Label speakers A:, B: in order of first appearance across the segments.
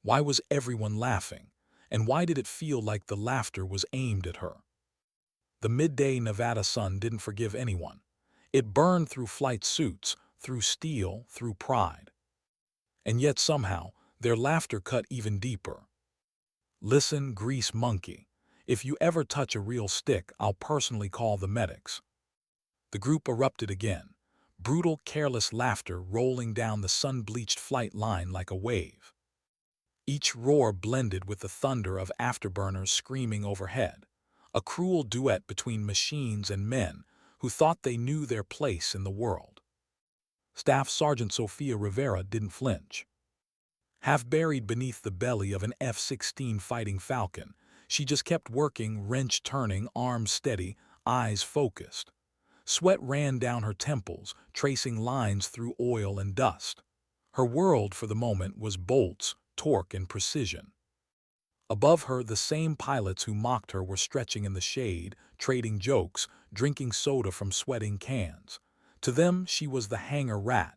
A: Why was everyone laughing? And why did it feel like the laughter was aimed at her? The midday Nevada sun didn't forgive anyone. It burned through flight suits, through steel, through pride. And yet somehow, their laughter cut even deeper. Listen, grease monkey. If you ever touch a real stick, I'll personally call the medics. The group erupted again. Brutal, careless laughter rolling down the sun-bleached flight line like a wave. Each roar blended with the thunder of afterburners screaming overhead, a cruel duet between machines and men who thought they knew their place in the world. Staff Sergeant Sophia Rivera didn't flinch. Half buried beneath the belly of an F-16 Fighting Falcon, she just kept working, wrench turning, arms steady, eyes focused. Sweat ran down her temples, tracing lines through oil and dust. Her world, for the moment, was bolts, torque, and precision. Above her, the same pilots who mocked her were stretching in the shade, trading jokes, drinking soda from sweating cans. To them, she was the hangar rat,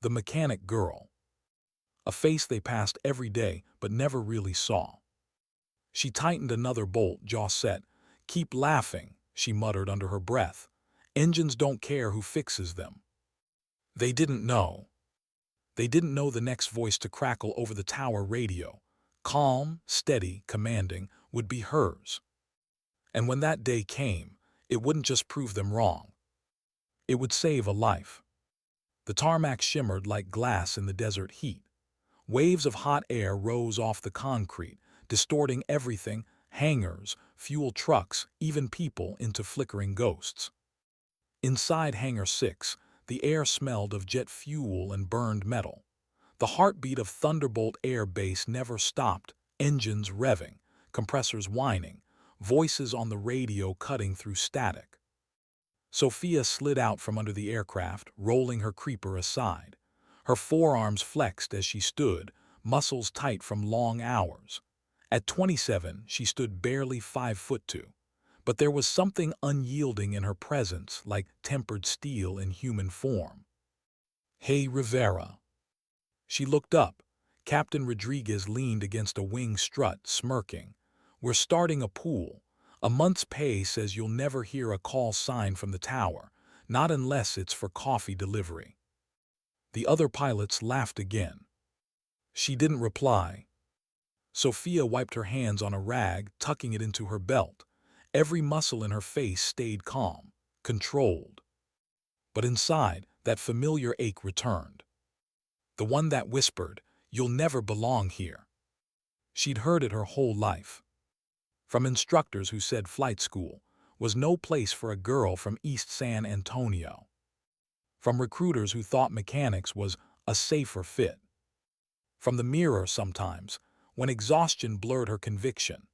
A: the mechanic girl. A face they passed every day but never really saw. She tightened another bolt, jaw set. "Keep laughing," she muttered under her breath. "Engines don't care who fixes them." They didn't know. They didn't know the next voice to crackle over the tower radio, calm, steady, commanding, would be hers. And when that day came, it wouldn't just prove them wrong. It would save a life. The tarmac shimmered like glass in the desert heat. Waves of hot air rose off the concrete, distorting everything, hangars, fuel trucks, even people, into flickering ghosts. Inside Hangar 6, the air smelled of jet fuel and burned metal. The heartbeat of Thunderbolt Air Base never stopped, engines revving, compressors whining, voices on the radio cutting through static. Sophia slid out from under the aircraft, rolling her creeper aside. Her forearms flexed as she stood, muscles tight from long hours. At 27, she stood barely 5'2". But there was something unyielding in her presence, like tempered steel in human form. "Hey, Rivera." She looked up. Captain Rodriguez leaned against a wing strut, smirking. "We're starting a pool. A month's pay says you'll never hear a call sign from the tower, not unless it's for coffee delivery." The other pilots laughed again. She didn't reply. Sophia wiped her hands on a rag, tucking it into her belt. Every muscle in her face stayed calm, controlled. But inside, that familiar ache returned. The one that whispered, "You'll never belong here." She'd heard it her whole life. From instructors who said flight school was no place for a girl from East San Antonio. From recruiters who thought mechanics was a safer fit. From the mirror sometimes, when exhaustion blurred her conviction.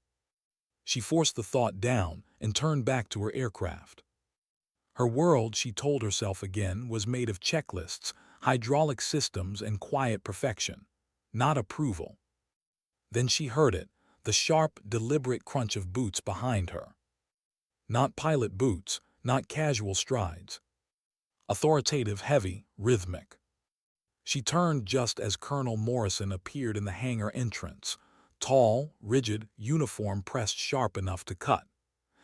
A: She forced the thought down and turned back to her aircraft. Her world, she told herself again, was made of checklists, hydraulic systems, and quiet perfection, not approval. Then she heard it, the sharp, deliberate crunch of boots behind her. Not pilot boots, not casual strides. Authoritative, heavy, rhythmic. She turned just as Colonel Morrison appeared in the hangar entrance. Tall, rigid, uniform pressed sharp enough to cut.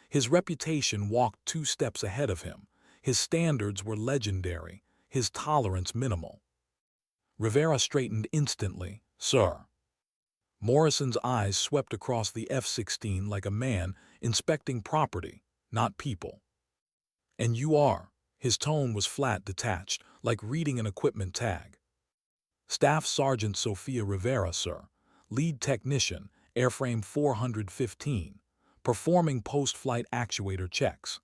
A: His reputation walked 2 steps ahead of him. His standards were legendary, his tolerance minimal. Rivera straightened instantly. "Sir." Morrison's eyes swept across the F-16 like a man inspecting property, not people. "And you are." His tone was flat, detached, like reading an equipment tag. "Staff Sergeant Sophia Rivera, sir. Lead technician, airframe 415, performing post-flight actuator checks."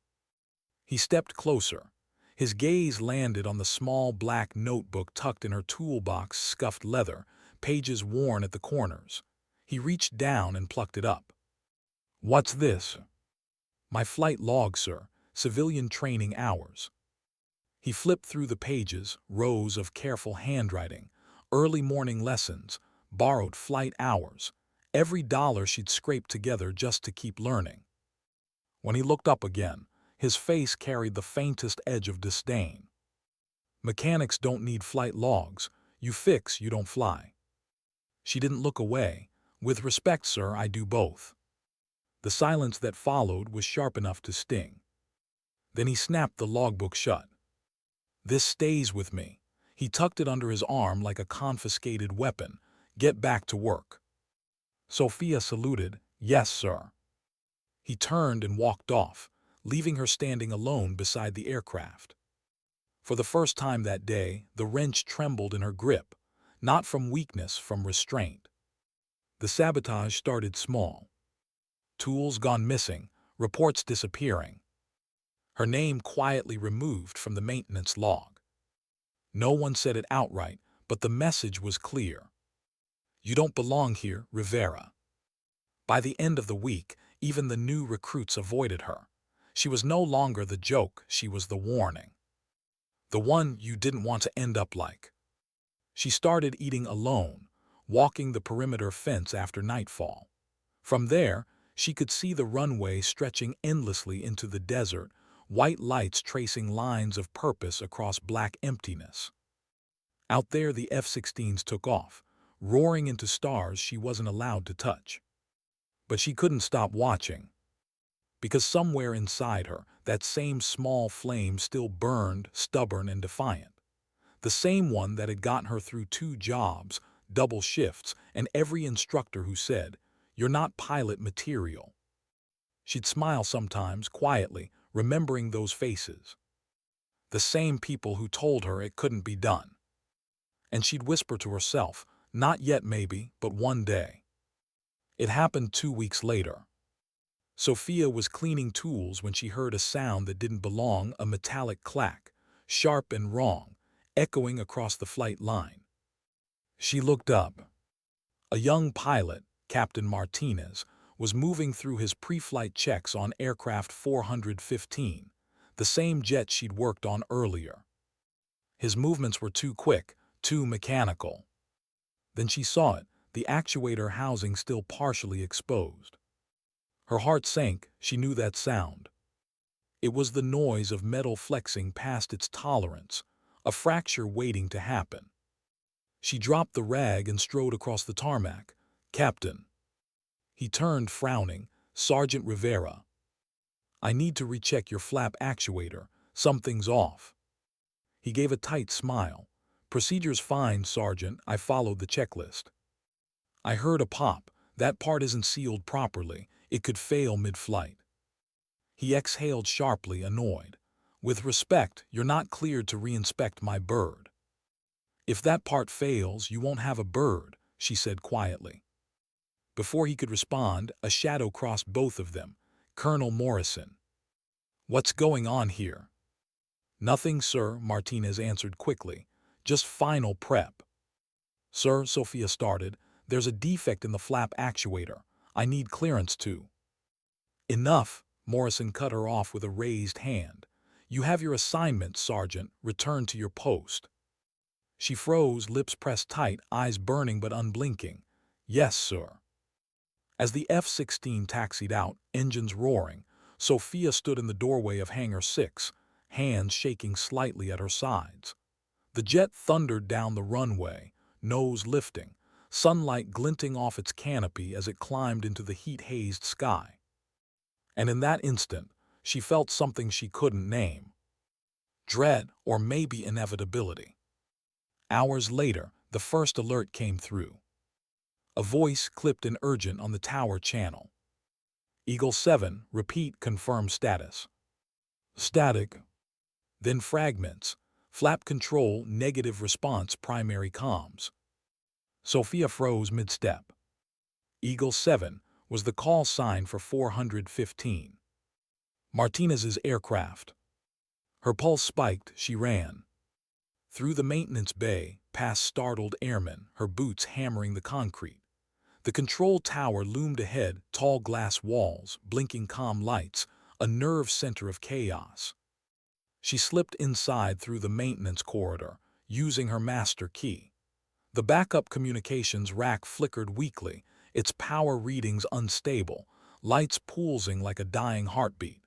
A: He stepped closer. His gaze landed on the small black notebook tucked in her toolbox, scuffed leather, pages worn at the corners. He reached down and plucked it up. "What's this?" "My flight log, sir. Civilian training hours." He flipped through the pages, rows of careful handwriting, early morning lessons, borrowed flight hours, every dollar she'd scraped together just to keep learning. When he looked up again, his face carried the faintest edge of disdain. "Mechanics don't need flight logs. You fix, you don't fly." She didn't look away. "With respect, sir, I do both." The silence that followed was sharp enough to sting. Then he snapped the logbook shut. "This stays with me." He tucked it under his arm like a confiscated weapon. "Get back to work." Sophia saluted. "Yes, sir." He turned and walked off, leaving her standing alone beside the aircraft. For the first time that day, the wrench trembled in her grip, not from weakness, from restraint. The sabotage started small. Tools gone missing, reports disappearing. Her name quietly removed from the maintenance log. No one said it outright, but the message was clear. "You don't belong here, Rivera." By the end of the week, even the new recruits avoided her. She was no longer the joke, she was the warning. The one you didn't want to end up like. She started eating alone, walking the perimeter fence after nightfall. From there, she could see the runway stretching endlessly into the desert, white lights tracing lines of purpose across black emptiness. Out there, the F-16s took off, roaring into stars she wasn't allowed to touch. But she couldn't stop watching. Because somewhere inside her, that same small flame still burned, stubborn and defiant. The same one that had gotten her through 2 jobs, double shifts, and every instructor who said, "You're not pilot material." She'd smile sometimes, quietly, remembering those faces. The same people who told her it couldn't be done. And she'd whisper to herself, "Not yet maybe, but one day." It happened 2 weeks later. Sophia was cleaning tools when she heard a sound that didn't belong, a metallic clack, sharp and wrong, echoing across the flight line. She looked up. A young pilot, Captain Martinez, was moving through his pre-flight checks on aircraft 415, the same jet she'd worked on earlier. His movements were too quick, too mechanical. Then she saw it, the actuator housing still partially exposed. Her heart sank. She knew that sound. It was the noise of metal flexing past its tolerance, a fracture waiting to happen. She dropped the rag and strode across the tarmac. "Captain." He turned, frowning. "Sergeant Rivera. I need to recheck your flap actuator. Something's off." He gave a tight smile. "Procedure's fine, Sergeant. I followed the checklist." "I heard a pop. That part isn't sealed properly. It could fail mid-flight." He exhaled sharply, annoyed. "With respect, you're not cleared to reinspect my bird." "If that part fails, you won't have a bird," she said quietly. Before he could respond, a shadow crossed both of them. Colonel Morrison. "What's going on here?" "Nothing, sir," Martinez answered quickly. "Just final prep." "Sir," Sophia started, "there's a defect in the flap actuator. I need clearance to—" "Enough," Morrison cut her off with a raised hand. "You have your assignment, Sergeant. Return to your post." She froze, lips pressed tight, eyes burning but unblinking. "Yes, sir." As the F-16 taxied out, engines roaring, Sophia stood in the doorway of Hangar 6, hands shaking slightly at her sides. The jet thundered down the runway, nose lifting, sunlight glinting off its canopy as it climbed into the heat-hazed sky. And in that instant, she felt something she couldn't name. Dread, or maybe inevitability. Hours later, the first alert came through. A voice clipped and urgent on the tower channel. "Eagle 7, repeat, confirm status." Static. Then fragments. "Flap control, negative response, primary comms." Sophia froze mid-step. Eagle 7 was the call sign for 415. Martinez's aircraft. Her pulse spiked, she ran. Through the maintenance bay, past startled airmen, her boots hammering the concrete. The control tower loomed ahead, tall glass walls, blinking comm lights, a nerve center of chaos. She slipped inside through the maintenance corridor, using her master key. The backup communications rack flickered weakly, its power readings unstable, lights pulsing like a dying heartbeat.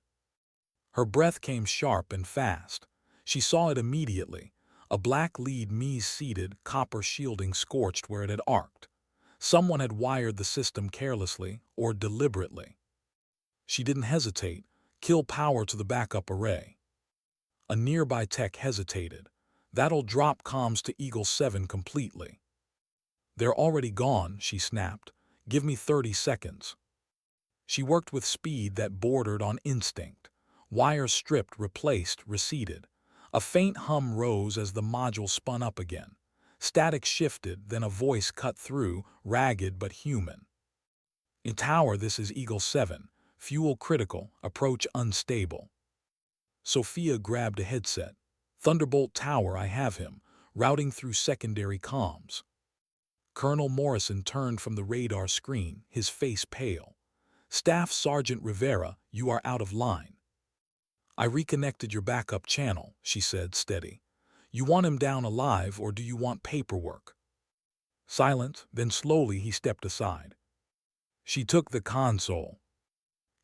A: Her breath came sharp and fast. She saw it immediately, a black lead Mies seated, copper shielding scorched where it had arced. Someone had wired the system carelessly or deliberately. She didn't hesitate. Kill power to the backup array. A nearby tech hesitated. That'll drop comms to Eagle 7 completely. They're already gone, she snapped. Give me 30 seconds. She worked with speed that bordered on instinct. Wires stripped, replaced, receded. A faint hum rose as the module spun up again. Static shifted, then a voice cut through, ragged but human. In tower, this is Eagle 7. Fuel critical, approach unstable. Sophia grabbed a headset. Thunderbolt Tower, I have him, routing through secondary comms. Colonel Morrison turned from the radar screen, his face pale. Staff Sergeant Rivera, you are out of line. I reconnected your backup channel, she said, steady. You want him down alive, or do you want paperwork? Silent, then slowly he stepped aside. She took the console.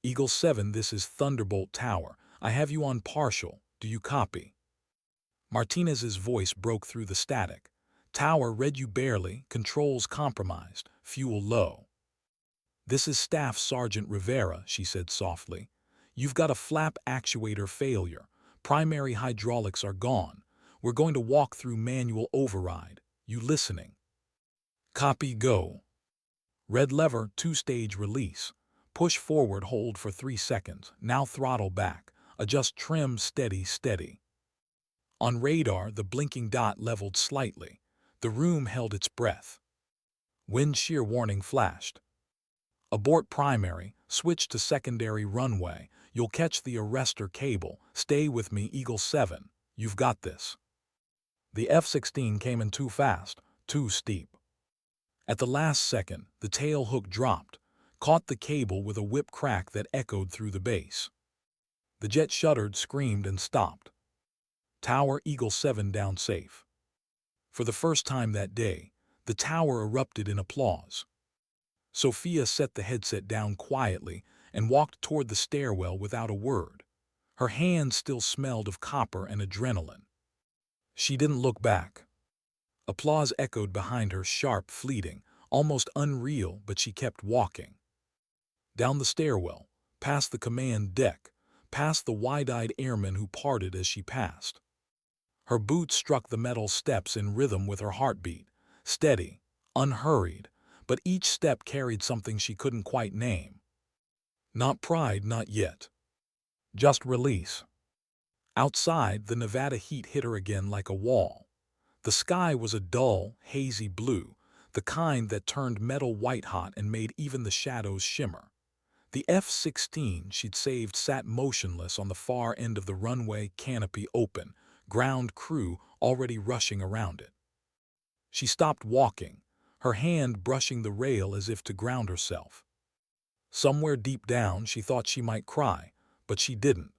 A: Eagle 7, this is Thunderbolt Tower. I have you on partial. Do you copy? Martinez's voice broke through the static. Tower read you barely, controls compromised, fuel low. This is Staff Sergeant Rivera, she said softly. You've got a flap actuator failure. Primary hydraulics are gone. We're going to walk through manual override. You listening? Copy, go. Red lever, 2-stage release. Push forward, hold for 3 seconds. Now throttle back. Adjust trim, steady, steady. On radar, the blinking dot leveled slightly. The room held its breath. Wind shear warning flashed. Abort primary, switch to secondary runway. You'll catch the arrestor cable. Stay with me, Eagle 7. You've got this. The F-16 came in too fast, too steep. At the last second, the tail hook dropped, caught the cable with a whip crack that echoed through the base. The jet shuddered, screamed, and stopped. Tower, Eagle 7 down safe. For the first time that day, the tower erupted in applause. Sophia set the headset down quietly and walked toward the stairwell without a word. Her hands still smelled of copper and adrenaline. She didn't look back. Applause echoed behind her, sharp, fleeting, almost unreal, but she kept walking. Down the stairwell, past the command deck, past the wide-eyed airmen who parted as she passed. Her boots struck the metal steps in rhythm with her heartbeat, steady, unhurried, but each step carried something she couldn't quite name. Not pride, not yet. Just release. Outside, the Nevada heat hit her again like a wall. The sky was a dull, hazy blue, the kind that turned metal white-hot and made even the shadows shimmer. The F-16 she'd saved sat motionless on the far end of the runway, canopy open, ground crew already rushing around it. She stopped walking, her hand brushing the rail as if to ground herself. Somewhere deep down she thought she might cry, but she didn't.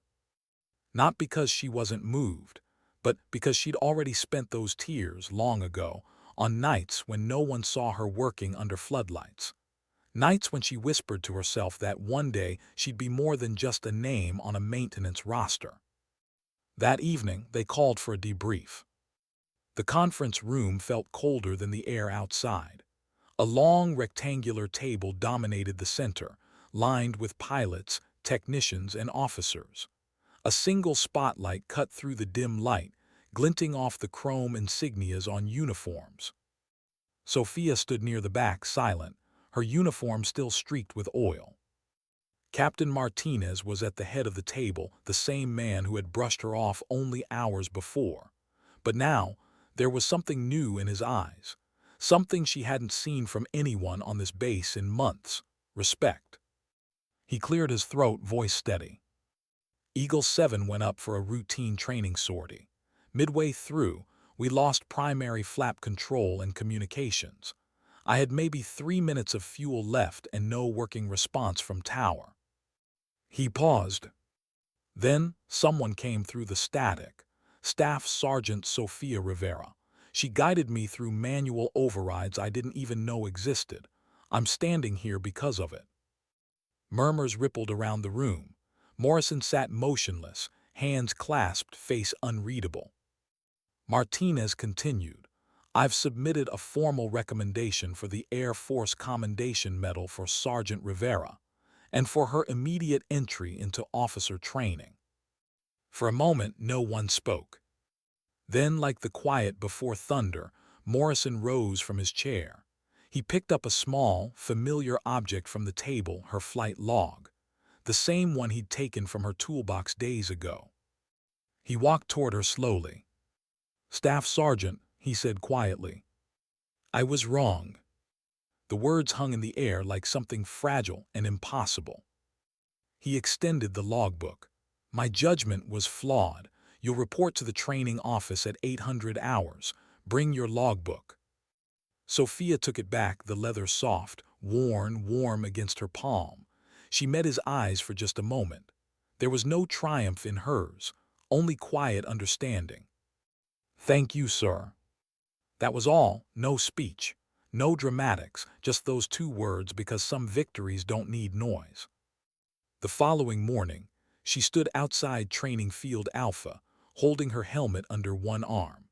A: Not because she wasn't moved, but because she'd already spent those tears long ago, on nights when no one saw her working under floodlights. Nights when she whispered to herself that one day she'd be more than just a name on a maintenance roster. That evening, they called for a debrief. The conference room felt colder than the air outside. A long rectangular table dominated the center, lined with pilots, technicians, and officers. A single spotlight cut through the dim light, glinting off the chrome insignias on uniforms. Sophia stood near the back, silent, her uniform still streaked with oil. Captain Martinez was at the head of the table, the same man who had brushed her off only hours before. But now, there was something new in his eyes, something she hadn't seen from anyone on this base in months: respect. He cleared his throat, voice steady. Eagle 7 went up for a routine training sortie. Midway through, we lost primary flap control and communications. I had maybe 3 minutes of fuel left and no working response from tower. He paused. Then someone came through the static. Staff Sergeant Sophia Rivera. She guided me through manual overrides I didn't even know existed. I'm standing here because of it. Murmurs rippled around the room. Morrison sat motionless, hands clasped, face unreadable. Martinez continued. I've submitted a formal recommendation for the Air Force Commendation Medal for Sergeant Rivera and for her immediate entry into officer training." For a moment, no one spoke. Then, like the quiet before thunder, Morrison rose from his chair. He picked up a small, familiar object from the table, her flight log, the same one he'd taken from her toolbox days ago. He walked toward her slowly. "Staff Sergeant," he said quietly, "I was wrong." The words hung in the air like something fragile and impossible. He extended the logbook. "My judgment was flawed. You'll report to the training office at 800 hours. Bring your logbook." Sophia took it back, the leather soft, worn, warm against her palm. She met his eyes for just a moment. There was no triumph in hers, only quiet understanding. "Thank you, sir." That was all, no speech, no dramatics, just those two words, because some victories don't need noise. The following morning, she stood outside Training Field Alpha, holding her helmet under one arm.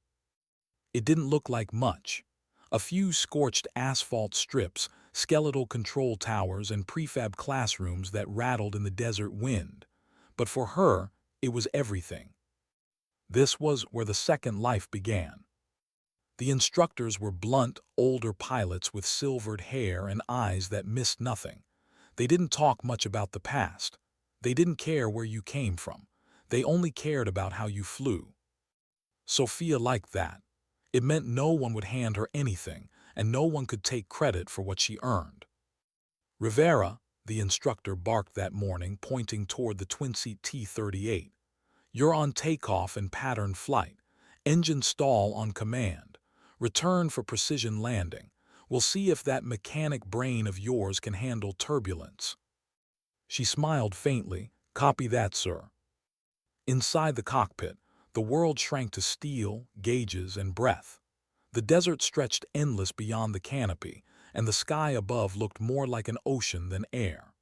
A: It didn't look like much. A few scorched asphalt strips, skeletal control towers, and prefab classrooms that rattled in the desert wind. But for her, it was everything. This was where the second life began. The instructors were blunt, older pilots with silvered hair and eyes that missed nothing. They didn't talk much about the past. They didn't care where you came from. They only cared about how you flew. Sophia liked that. It meant no one would hand her anything, and no one could take credit for what she earned. "Rivera," the instructor barked that morning, pointing toward the twin-seat T-38. "You're on takeoff and pattern flight. Engine stall on command. Return for precision landing. We'll see if that mechanic brain of yours can handle turbulence." She smiled faintly. "Copy that, sir." Inside the cockpit, the world shrank to steel, gauges, and breath. The desert stretched endless beyond the canopy, and the sky above looked more like an ocean than air.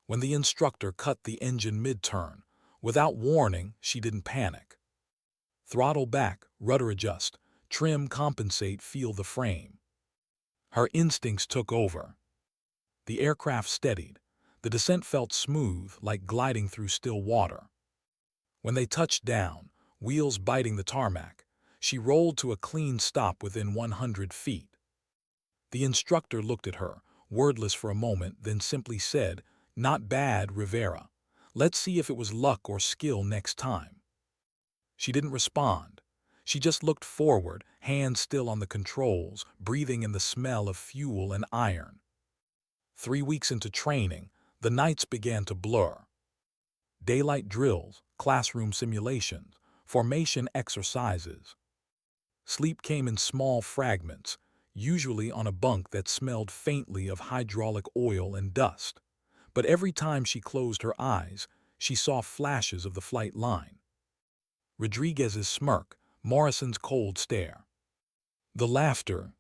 A: When the instructor cut the engine mid-turn, without warning, she didn't panic. Throttle back, rudder adjust, trim, compensate, feel the frame. Her instincts took over. The aircraft steadied. The descent felt smooth, like gliding through still water. When they touched down, wheels biting the tarmac, she rolled to a clean stop within 100 feet. The instructor looked at her, wordless for a moment, then simply said, "Not bad, Rivera. Let's see if it was luck or skill next time." She didn't respond. She just looked forward, hands still on the controls, breathing in the smell of fuel and iron. 3 weeks into training, the nights began to blur. Daylight drills, classroom simulations, formation exercises. Sleep came in small fragments, usually on a bunk that smelled faintly of hydraulic oil and dust. But every time she closed her eyes, she saw flashes of the flight line. Rodriguez's smirk, Morrison's cold stare. The laughter.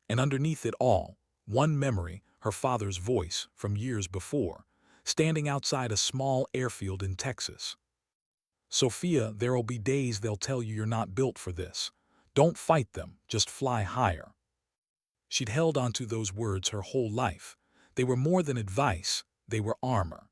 A: And underneath it all, one memory, her father's voice from years before, standing outside a small airfield in Texas. "Sophia, there'll be days they'll tell you you're not built for this. Don't fight them, just fly higher." She'd held onto those words her whole life. They were more than advice, they were armor.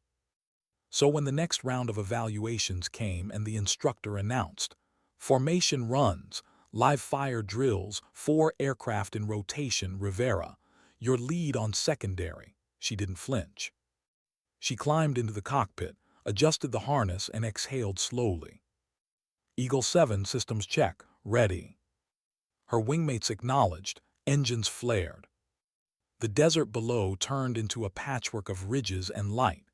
A: So when the next round of evaluations came and the instructor announced, "Formation runs, live fire drills, 4 aircraft in rotation, Rivera, your lead on secondary," she didn't flinch. She climbed into the cockpit, adjusted the harness, and exhaled slowly. "Eagle 7 systems check, ready." Her wingmates acknowledged, engines flared. The desert below turned into a patchwork of ridges and light.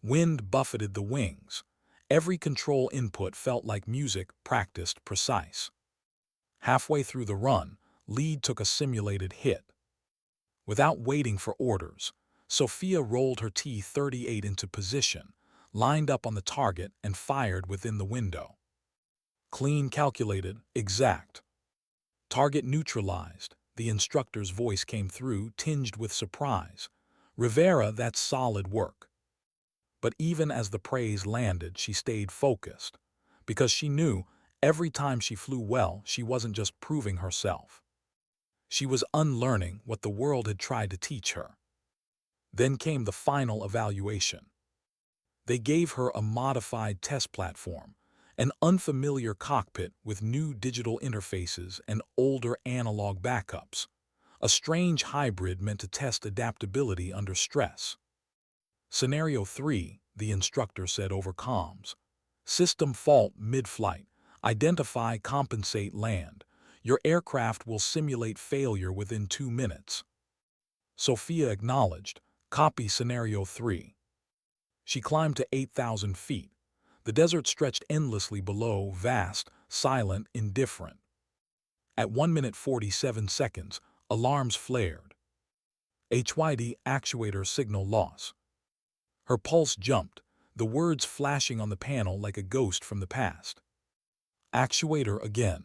A: Wind buffeted the wings. Every control input felt like music, practiced, precise. Halfway through the run, lead took a simulated hit. Without waiting for orders, Sophia rolled her T-38 into position, lined up on the target, and fired within the window. Clean, calculated, exact. "Target neutralized," the instructor's voice came through, tinged with surprise. "Rivera, that's solid work." But even as the praise landed, she stayed focused, because she knew every time she flew well, she wasn't just proving herself. She was unlearning what the world had tried to teach her. Then came the final evaluation. They gave her a modified test platform, an unfamiliar cockpit with new digital interfaces and older analog backups, a strange hybrid meant to test adaptability under stress. Scenario 3, the instructor said over comms. System fault mid-flight. Identify, compensate, land. Your aircraft will simulate failure within 2 minutes. Sophia acknowledged. Copy Scenario 3. She climbed to 8,000 feet. The desert stretched endlessly below, vast, silent, indifferent. At 1 minute 47 seconds, alarms flared. HYD actuator signal loss. Her pulse jumped, the words flashing on the panel like a ghost from the past. Actuator again.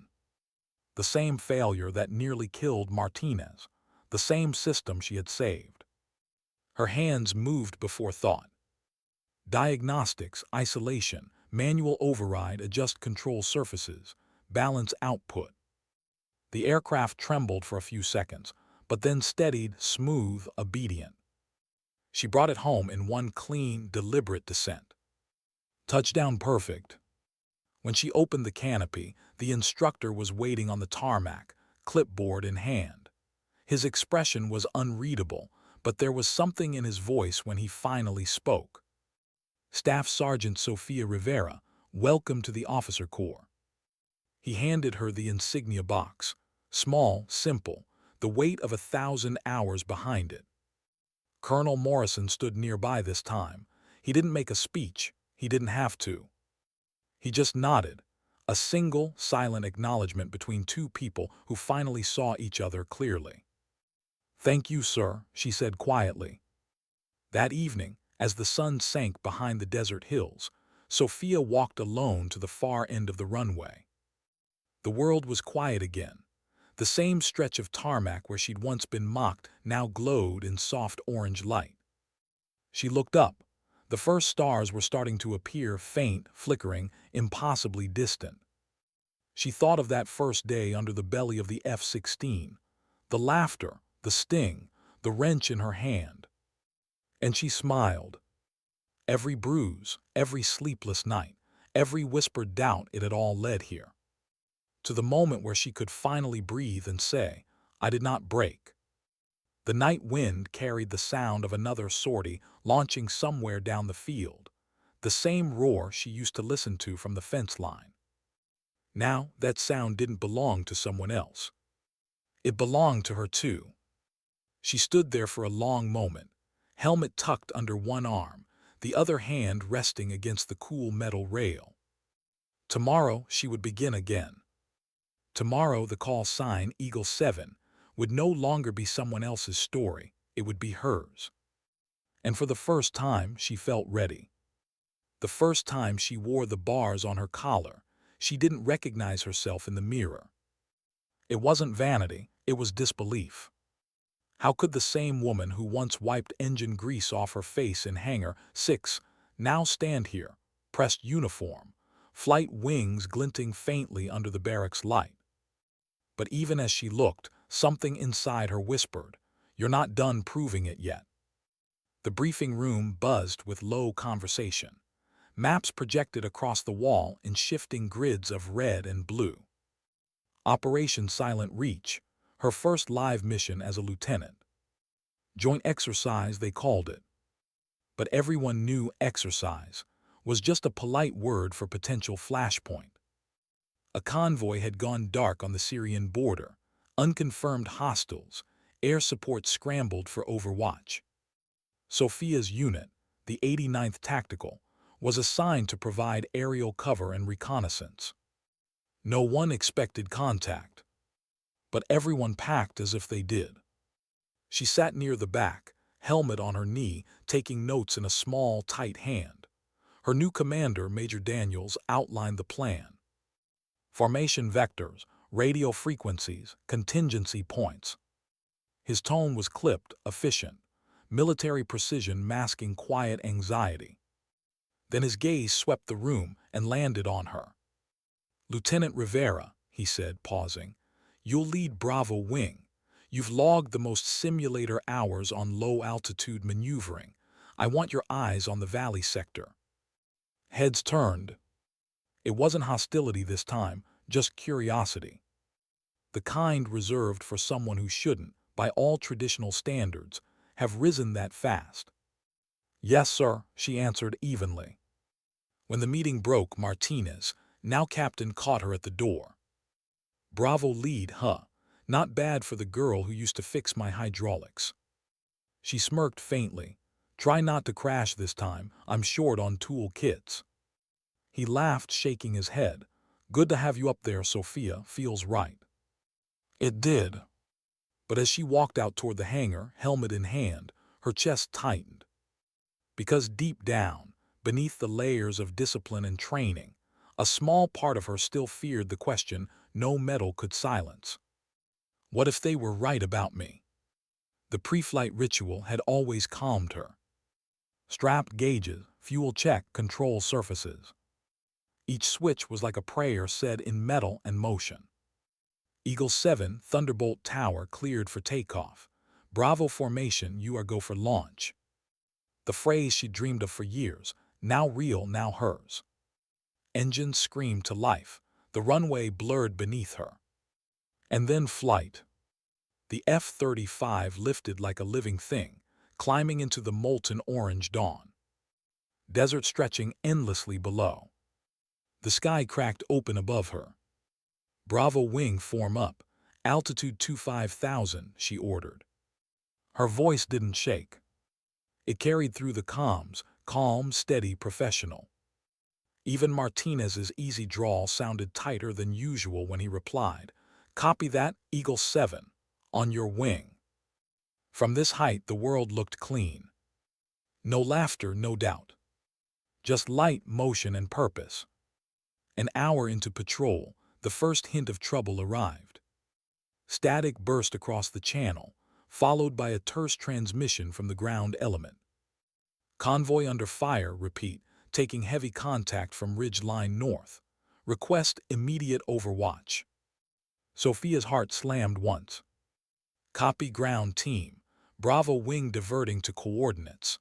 A: The same failure that nearly killed Martinez, the same system she had saved. Her hands moved before thought. Diagnostics, isolation, manual override, adjust control surfaces, balance output. The aircraft trembled for a few seconds, but then steadied, smooth, obedient. She brought it home in one clean, deliberate descent. Touchdown perfect. When she opened the canopy, the instructor was waiting on the tarmac, clipboard in hand. His expression was unreadable, but there was something in his voice when he finally spoke. Staff Sergeant Sophia Rivera, welcome to the Officer Corps. He handed her the insignia box, small, simple, the weight of 1,000 hours behind it. Colonel Morrison stood nearby this time. He didn't make a speech. He didn't have to. He just nodded, a single, silent acknowledgement between two people who finally saw each other clearly. Thank you, sir, she said quietly. That evening, as the sun sank behind the desert hills, Sophia walked alone to the far end of the runway. The world was quiet again. The same stretch of tarmac where she'd once been mocked now glowed in soft orange light. She looked up. The first stars were starting to appear, faint, flickering, impossibly distant. She thought of that first day under the belly of the F-16, the laughter, the sting, the wrench in her hand. And she smiled. Every bruise, every sleepless night, every whispered doubt, it had all led here. To the moment where she could finally breathe and say, I did not break. The night wind carried the sound of another sortie launching somewhere down the field, the same roar she used to listen to from the fence line. Now that sound didn't belong to someone else. It belonged to her too. She stood there for a long moment, helmet tucked under one arm, the other hand resting against the cool metal rail. Tomorrow she would begin again. Tomorrow the call sign Eagle 7 would no longer be someone else's story, it would be hers. And for the first time she felt ready. The first time she wore the bars on her collar, she didn't recognize herself in the mirror. It wasn't vanity, it was disbelief. How could the same woman who once wiped engine grease off her face in Hangar 6 now stand here, pressed uniform, flight wings glinting faintly under the barracks light? But even as she looked, something inside her whispered, You're not done proving it yet. The briefing room buzzed with low conversation. Maps projected across the wall in shifting grids of red and blue. Operation Silent Reach, her first live mission as a lieutenant. Joint exercise, they called it. But everyone knew exercise was just a polite word for potential flashpoint. A convoy had gone dark on the Syrian border, unconfirmed hostiles, air support scrambled for overwatch. Sophia's unit, the 89th Tactical, was assigned to provide aerial cover and reconnaissance. No one expected contact, but everyone packed as if they did. She sat near the back, helmet on her knee, taking notes in a small, tight hand. Her new commander, Major Daniels, outlined the plan. Formation vectors, radio frequencies, contingency points. His tone was clipped, efficient, military precision masking quiet anxiety. Then his gaze swept the room and landed on her. Lieutenant Rivera, he said, pausing, you'll lead Bravo Wing. You've logged the most simulator hours on low-altitude maneuvering. I want your eyes on the valley sector." Heads turned. It wasn't hostility this time, just curiosity. The kind reserved for someone who shouldn't, by all traditional standards, have risen that fast. "Yes, sir," she answered evenly. When the meeting broke, Martinez, now captain, caught her at the door. "Bravo lead, huh? Not bad for the girl who used to fix my hydraulics." She smirked faintly. "Try not to crash this time. I'm short on tool kits." He laughed, shaking his head. "Good to have you up there, Sophia. Feels right." It did. But as she walked out toward the hangar, helmet in hand, her chest tightened. Because deep down, beneath the layers of discipline and training, a small part of her still feared the question no metal could silence. What if they were right about me? The pre-flight ritual had always calmed her. Strap gauges, fuel check, control surfaces. Each switch was like a prayer said in metal and motion. Eagle 7, Thunderbolt Tower cleared for takeoff. Bravo formation, you are go for launch. The phrase she dreamed of for years, now real, now hers. Engines screamed to life. The runway blurred beneath her. And then flight. The F-35 lifted like a living thing, climbing into the molten orange dawn. Desert stretching endlessly below. The sky cracked open above her. "Bravo wing, form up. Altitude 25,000, she ordered. Her voice didn't shake. It carried through the comms, calm, steady, professional. Even Martinez's easy drawl sounded tighter than usual when he replied, "Copy that, Eagle 7, on your wing." From this height the world looked clean. No laughter, no doubt. Just light, motion, and purpose. An hour into patrol, the first hint of trouble arrived. Static burst across the channel, followed by a terse transmission from the ground element. "Convoy under fire, repeat, taking heavy contact from ridge line north. Request immediate overwatch." Sophia's heart slammed once. "Copy ground team. Bravo wing diverting to coordinates."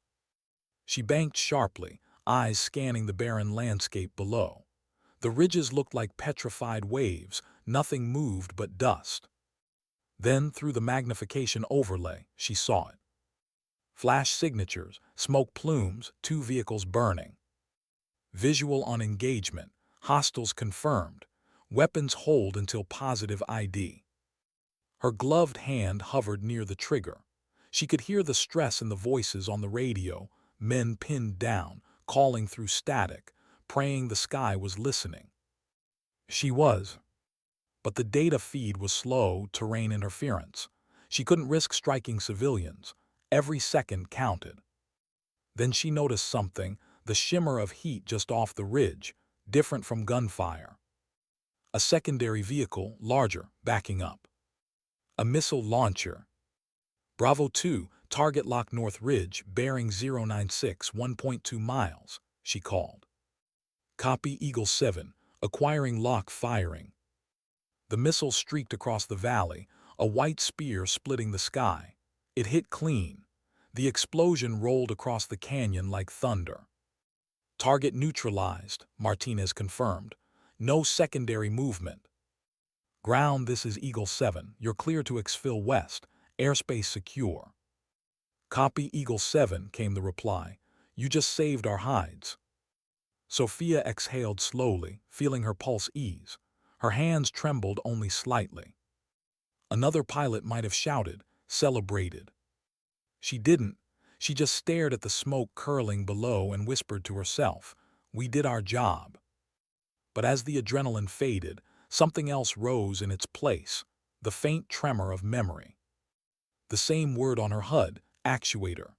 A: She banked sharply, eyes scanning the barren landscape below. The ridges looked like petrified waves, nothing moved but dust. Then, through the magnification overlay, she saw it. Flash signatures, smoke plumes, 2 vehicles burning. Visual on engagement, hostiles confirmed, weapons hold until positive ID. Her gloved hand hovered near the trigger. She could hear the stress in the voices on the radio, men pinned down, calling through static, praying the sky was listening. She was. But the data feed was slow, terrain interference. She couldn't risk striking civilians. Every second counted. Then she noticed something, the shimmer of heat just off the ridge, different from gunfire. A secondary vehicle, larger, backing up. A missile launcher. "Bravo 2, target lock North Ridge, bearing 096, 1.2 miles, she called. "Copy Eagle 7, acquiring lock firing." The missile streaked across the valley, a white spear splitting the sky. It hit clean. The explosion rolled across the canyon like thunder. "Target neutralized," Martinez confirmed. "No secondary movement." "Ground, this is Eagle 7. You're clear to exfil west. Airspace secure." "Copy Eagle 7, came the reply. "You just saved our hides." Sophia exhaled slowly, feeling her pulse ease. Her hands trembled only slightly. Another pilot might have shouted, celebrated. She didn't. She just stared at the smoke curling below and whispered to herself, "We did our job." But as the adrenaline faded, something else rose in its place, the faint tremor of memory. The same word on her HUD, actuator.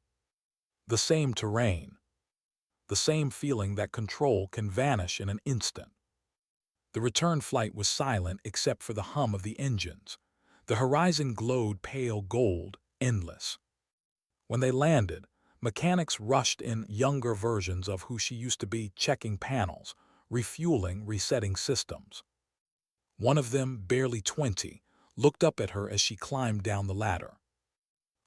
A: The same terrain. The same feeling that control can vanish in an instant. The return flight was silent except for the hum of the engines. The horizon glowed pale gold, endless. When they landed, mechanics rushed in, younger versions of who she used to be, checking panels, refueling, resetting systems. One of them, barely 20, looked up at her as she climbed down the ladder.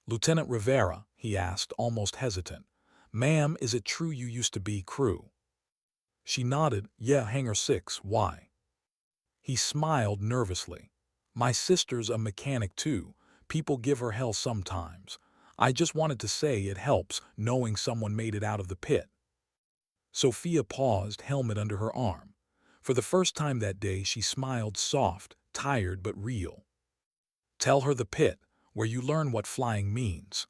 A: "Lieutenant Rivera," he asked, almost hesitant. "Ma'am, is it true you used to be crew?" She nodded. "Yeah, Hangar 6, why?" He smiled nervously. "My sister's a mechanic too. People give her hell sometimes. I just wanted to say it helps knowing someone made it out of the pit." Sophia paused, helmet under her arm. For the first time that day, she smiled, soft, tired but real. "Tell her the pit, where you learn what flying means."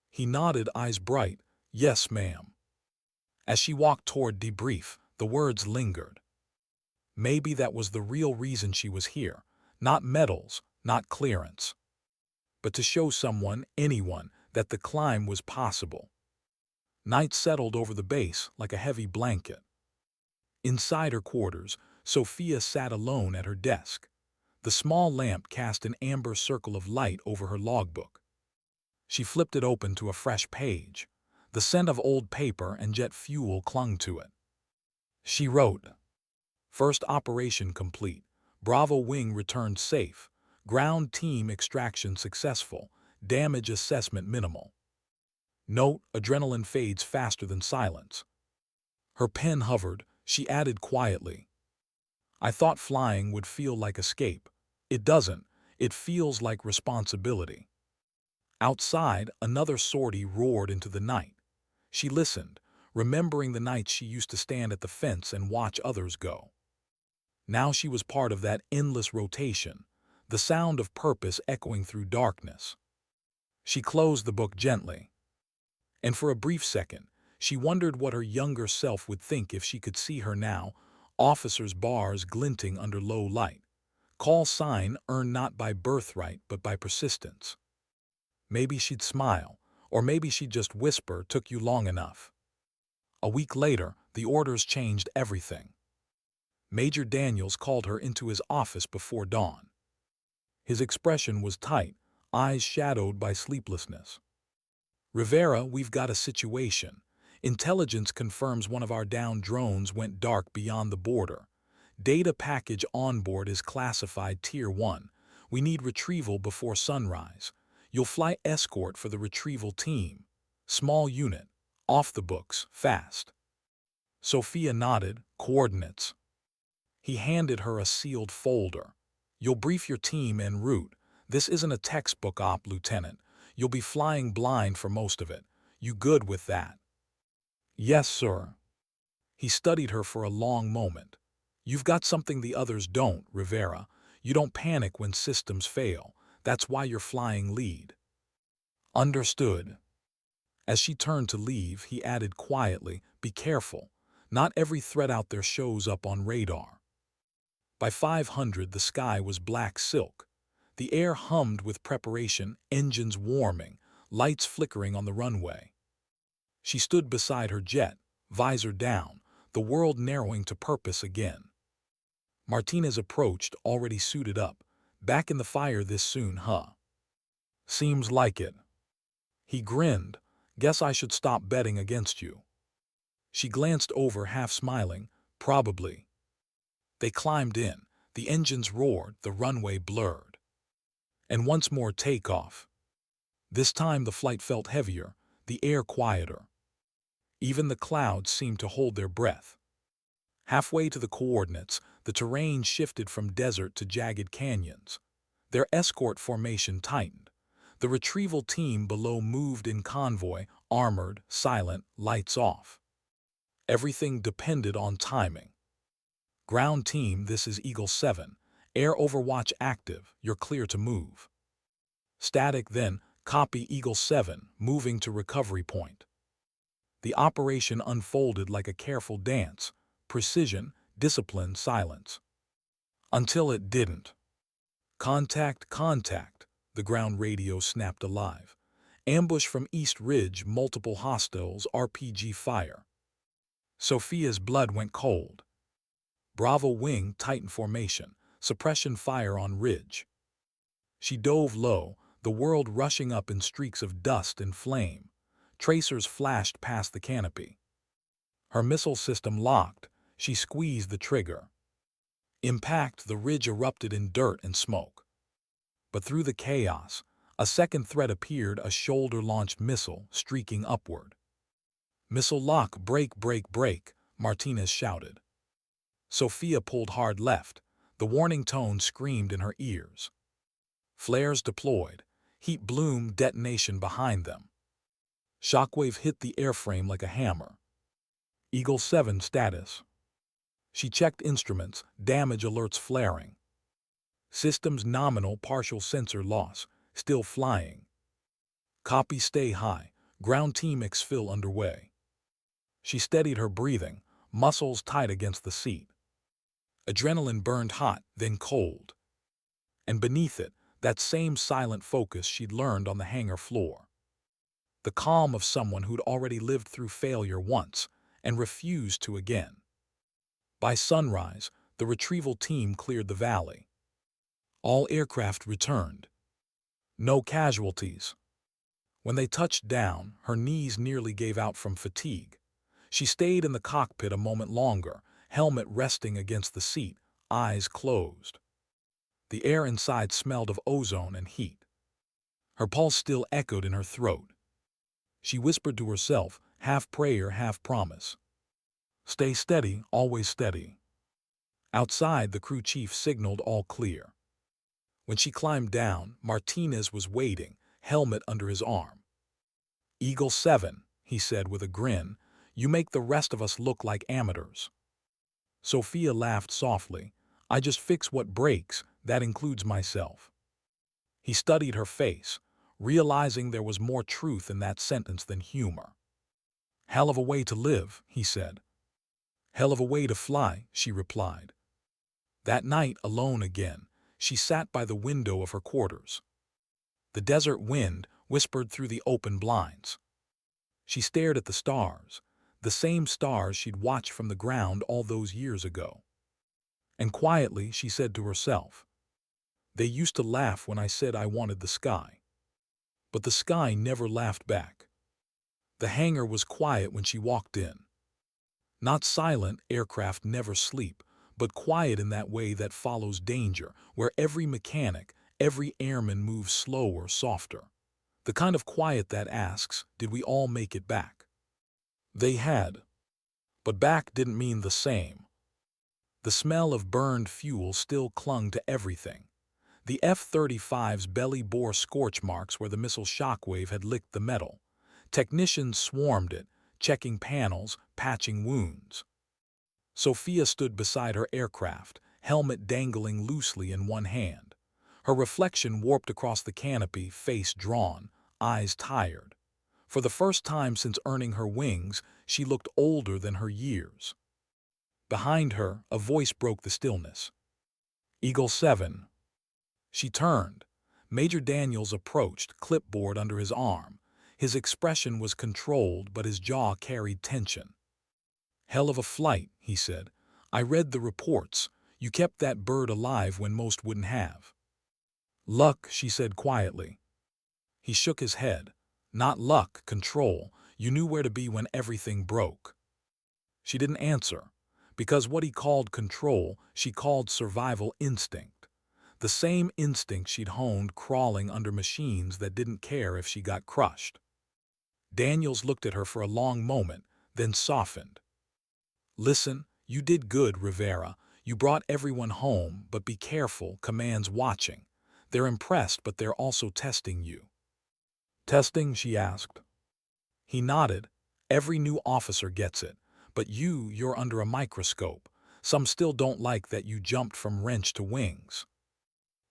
A: He nodded, eyes bright. "Yes, ma'am." As she walked toward debrief, the words lingered. Maybe that was the real reason she was here. Not medals, not clearance, but to show someone, anyone, that the climb was possible. Night settled over the base like a heavy blanket. Inside her quarters, Sophia sat alone at her desk. The small lamp cast an amber circle of light over her logbook. She flipped it open to a fresh page. The scent of old paper and jet fuel clung to it. She wrote, "First operation complete. Bravo wing returned safe. Ground team extraction successful. Damage assessment minimal. Note, adrenaline fades faster than silence." Her pen hovered. She added quietly, "I thought flying would feel like escape. It doesn't. It feels like responsibility." Outside, another sortie roared into the night. She listened, remembering the nights she used to stand at the fence and watch others go. Now she was part of that endless rotation, the sound of purpose echoing through darkness. She closed the book gently. And for a brief second, she wondered what her younger self would think if she could see her now, officers' bars glinting under low light. Call sign earned not by birthright but by persistence. Maybe she'd smile, or maybe she'd just whisper, "Took you long enough." A week later, the orders changed everything. Major Daniels called her into his office before dawn. His expression was tight, eyes shadowed by sleeplessness. "Rivera, we've got a situation. Intelligence confirms one of our downed drones went dark beyond the border. Data package on board is classified Tier 1. We need retrieval before sunrise. You'll fly escort for the retrieval team. Small unit. Off the books. Fast." Sophia nodded. "Coordinates." He handed her a sealed folder. "You'll brief your team en route. This isn't a textbook op, Lieutenant. You'll be flying blind for most of it. You good with that?" "Yes, sir." He studied her for a long moment. "You've got something the others don't, Rivera. You don't panic when systems fail. That's why you're flying lead." "Understood." As she turned to leave, he added quietly, "Be careful. Not every threat out there shows up on radar." By 500, the sky was black silk. The air hummed with preparation, engines warming, lights flickering on the runway. She stood beside her jet, visor down, the world narrowing to purpose again. Martinez approached, already suited up. "Back in the fire this soon, huh?" "Seems like it." He grinned. "Guess I should stop betting against you." She glanced over, half smiling. "Probably." They climbed in. The engines roared, the runway blurred. And once more takeoff. This time the flight felt heavier, the air quieter. Even the clouds seemed to hold their breath. Halfway to the coordinates, the terrain shifted from desert to jagged canyons. Their escort formation tightened. The retrieval team below moved in convoy, armored, silent, lights off. Everything depended on timing. "Ground team, this is Eagle 7. Air overwatch active, you're clear to move." "Static then, copy Eagle 7, moving to recovery point." The operation unfolded like a careful dance, precision, discipline, silence. Until it didn't. "Contact, contact," the ground radio snapped alive. "Ambush from East Ridge, multiple hostiles, RPG fire." Sophia's blood went cold. Bravo wing, Titan formation, suppression fire on ridge. She dove low, the world rushing up in streaks of dust and flame. Tracers flashed past the canopy. Her missile system locked. She squeezed the trigger. Impact, the ridge erupted in dirt and smoke. But through the chaos, a second threat appeared, a shoulder-launched missile streaking upward. "Missile lock, break, break, break," Martinez shouted. Sophia pulled hard left. The warning tone screamed in her ears. Flares deployed. Heat bloom, detonation behind them. Shockwave hit the airframe like a hammer. Eagle 7 status. She checked instruments, damage alerts flaring. Systems nominal, partial sensor loss, still flying. Copy, stay high, ground team exfil underway. She steadied her breathing, muscles tight against the seat. Adrenaline burned hot, then cold. And beneath it, that same silent focus she'd learned on the hangar floor. The calm of someone who'd already lived through failure once and refused to again. By sunrise, the retrieval team cleared the valley. All aircraft returned. No casualties. When they touched down, her knees nearly gave out from fatigue. She stayed in the cockpit a moment longer, helmet resting against the seat, eyes closed. The air inside smelled of ozone and heat. Her pulse still echoed in her throat. She whispered to herself, half prayer, half promise. "Stay steady, always steady." Outside, the crew chief signaled all clear. When she climbed down, Martinez was waiting, helmet under his arm. "Eagle 7, he said with a grin, "you make the rest of us look like amateurs." Sophia laughed softly. "I just fix what breaks, that includes myself." He studied her face, realizing there was more truth in that sentence than humor. "Hell of a way to live," he said. "Hell of a way to fly," she replied. That night, alone again, she sat by the window of her quarters. The desert wind whispered through the open blinds. She stared at the stars, the same stars she'd watched from the ground all those years ago. And quietly she said to herself, "They used to laugh when I said I wanted the sky." But the sky never laughed back. The hangar was quiet when she walked in. Not silent, aircraft never sleep, but quiet in that way that follows danger, where every mechanic, every airman moves slower, softer. The kind of quiet that asks, did we all make it back? They had. But back didn't mean the same. The smell of burned fuel still clung to everything. The F-35's belly bore scorch marks where the missile shockwave had licked the metal. Technicians swarmed it, checking panels, patching wounds. Sophia stood beside her aircraft, helmet dangling loosely in one hand. Her reflection warped across the canopy, face drawn, eyes tired. For the first time since earning her wings, she looked older than her years. Behind her, a voice broke the stillness. "Eagle 7. She turned. Major Daniels approached, clipboard under his arm. His expression was controlled, but his jaw carried tension. "Hell of a flight," he said. "I read the reports. You kept that bird alive when most wouldn't have." "Luck," she said quietly. He shook his head. "Not luck, control. You knew where to be when everything broke." She didn't answer, because what he called control, she called survival instinct. The same instinct she'd honed crawling under machines that didn't care if she got crushed. Daniels looked at her for a long moment, then softened. "Listen, you did good, Rivera. You brought everyone home, but be careful, command's watching. They're impressed, but they're also testing you." "Testing?" she asked. He nodded. "Every new officer gets it. But you're under a microscope. Some still don't like that you jumped from wrench to wings."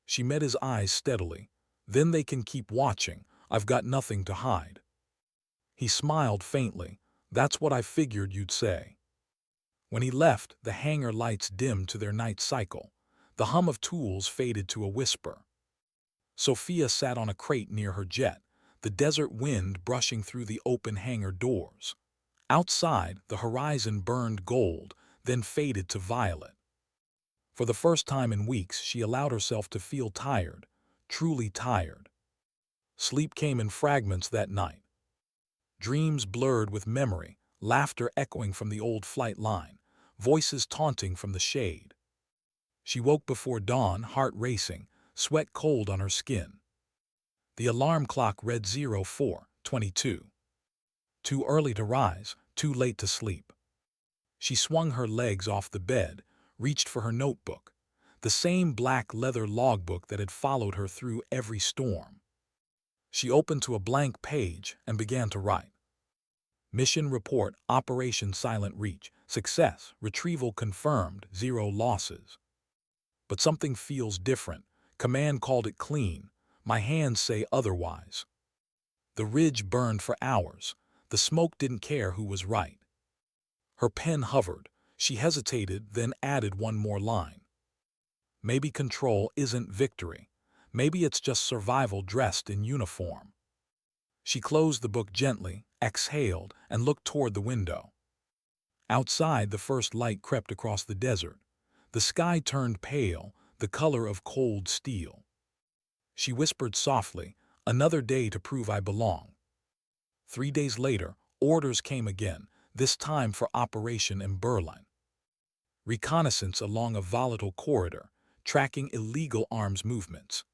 A: She met his eyes steadily. "Then they can keep watching. I've got nothing to hide." He smiled faintly. "That's what I figured you'd say." When he left, the hangar lights dimmed to their night cycle. The hum of tools faded to a whisper. Sophia sat on a crate near her jet, the desert wind brushing through the open hangar doors. Outside, the horizon burned gold, then faded to violet. For the first time in weeks, she allowed herself to feel tired, truly tired. Sleep came in fragments that night. Dreams blurred with memory, laughter echoing from the old flight line, voices taunting from the shade. She woke before dawn, heart racing, sweat cold on her skin. The alarm clock read 04:22. Too early to rise, too late to sleep. She swung her legs off the bed, reached for her notebook, the same black leather logbook that had followed her through every storm. She opened to a blank page and began to write. Mission report, Operation Silent Reach. Success, retrieval confirmed, 0 losses. But something feels different. Command called it clean. My hands say otherwise. The ridge burned for hours. The smoke didn't care who was right. Her pen hovered. She hesitated, then added one more line. Maybe control isn't victory. Maybe it's just survival dressed in uniform. She closed the book gently, exhaled, and looked toward the window. Outside, the first light crept across the desert. The sky turned pale, the color of cold steel. She whispered softly, "Another day to prove I belong." 3 days later, orders came again, this time for Operation in Berlin. Reconnaissance along a volatile corridor, tracking illegal arms movements.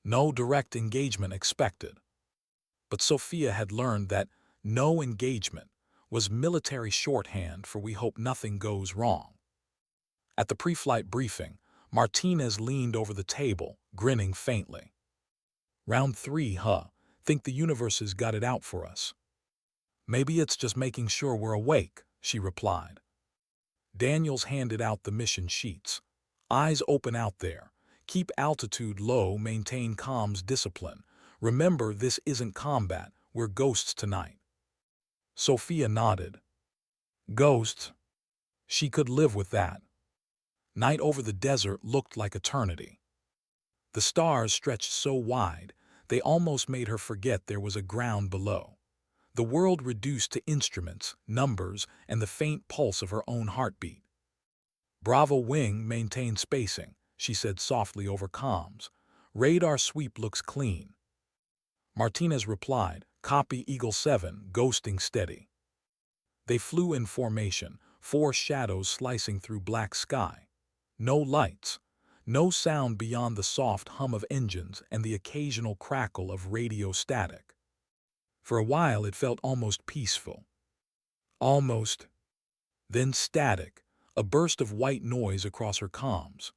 A: No direct engagement expected. But Sophia had learned that no engagement was military shorthand for we hope nothing goes wrong. At the pre-flight briefing, Martinez leaned over the table, grinning faintly. "Round 3, huh? Think the universe has got it out for us." "Maybe it's just making sure we're awake," she replied. Daniels handed out the mission sheets. "Eyes open out there. Keep altitude low, maintain comms discipline. Remember, this isn't combat, we're ghosts tonight." Sophia nodded. Ghosts? She could live with that. Night over the desert looked like eternity. The stars stretched so wide, they almost made her forget there was a ground below. The world reduced to instruments, numbers, and the faint pulse of her own heartbeat. "Bravo wing, maintain spacing," she said softly over comms. "Radar sweep looks clean." Martinez replied, "Copy Eagle 7, ghosting steady." They flew in formation, 4 shadows slicing through black sky. No lights, no sound beyond the soft hum of engines and the occasional crackle of radio static. For a while it felt almost peaceful. Almost. Then static, a burst of white noise across her comms.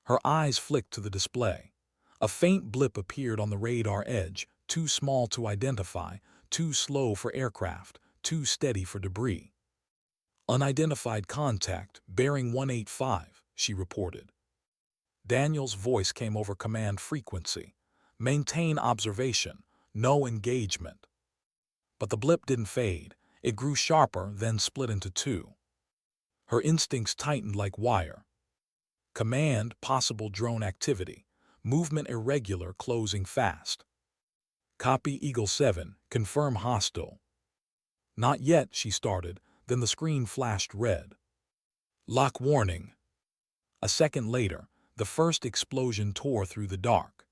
A: Her eyes flicked to the display. A faint blip appeared on the radar edge, too small to identify, too slow for aircraft, too steady for debris. "Unidentified contact, bearing 185, she reported. Daniel's voice came over command frequency. "Maintain observation, no engagement." But the blip didn't fade. It grew sharper, then split into 2. Her instincts tightened like wire. "Command, possible drone activity. Movement irregular, closing fast." "Copy Eagle 7, confirm hostile." "Not yet," she started, then the screen flashed red. "Lock warning." A second later, the first explosion tore through the dark.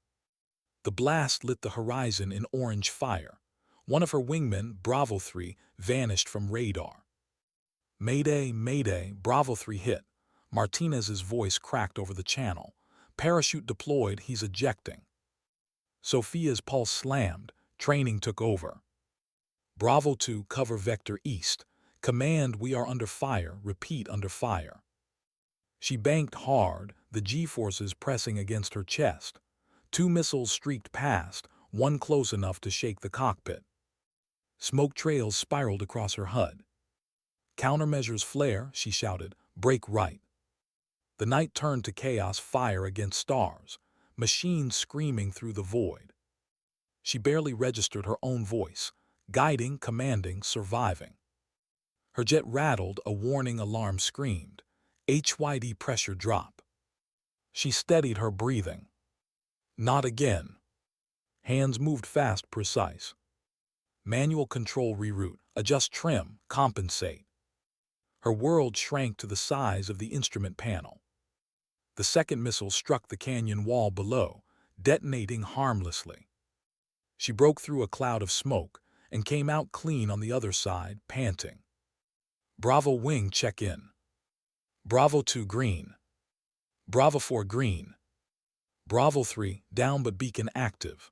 A: The blast lit the horizon in orange fire. One of her wingmen, Bravo 3, vanished from radar. "Mayday, Mayday, Bravo 3 hit." Martinez's voice cracked over the channel. "Parachute deployed, he's ejecting." Sophia's pulse slammed. Training took over. "Bravo 2, cover vector east. Command, we are under fire. Repeat, under fire." She banked hard, the G-forces pressing against her chest. 2 missiles streaked past, one close enough to shake the cockpit. Smoke trails spiraled across her HUD. "Countermeasures flare," she shouted. "Break right." The night turned to chaos, fire against stars, machines screaming through the void. She barely registered her own voice, guiding, commanding, surviving. Her jet rattled, a warning alarm screamed. HYD pressure drop. She steadied her breathing. Not again. Hands moved fast, precise. Manual control reroute, adjust trim, compensate. Her world shrank to the size of the instrument panel. The second missile struck the canyon wall below, detonating harmlessly. She broke through a cloud of smoke and came out clean on the other side, panting. "Bravo wing, check in." "Bravo 2 green." "Bravo 4 green." Bravo 3, down but beacon active.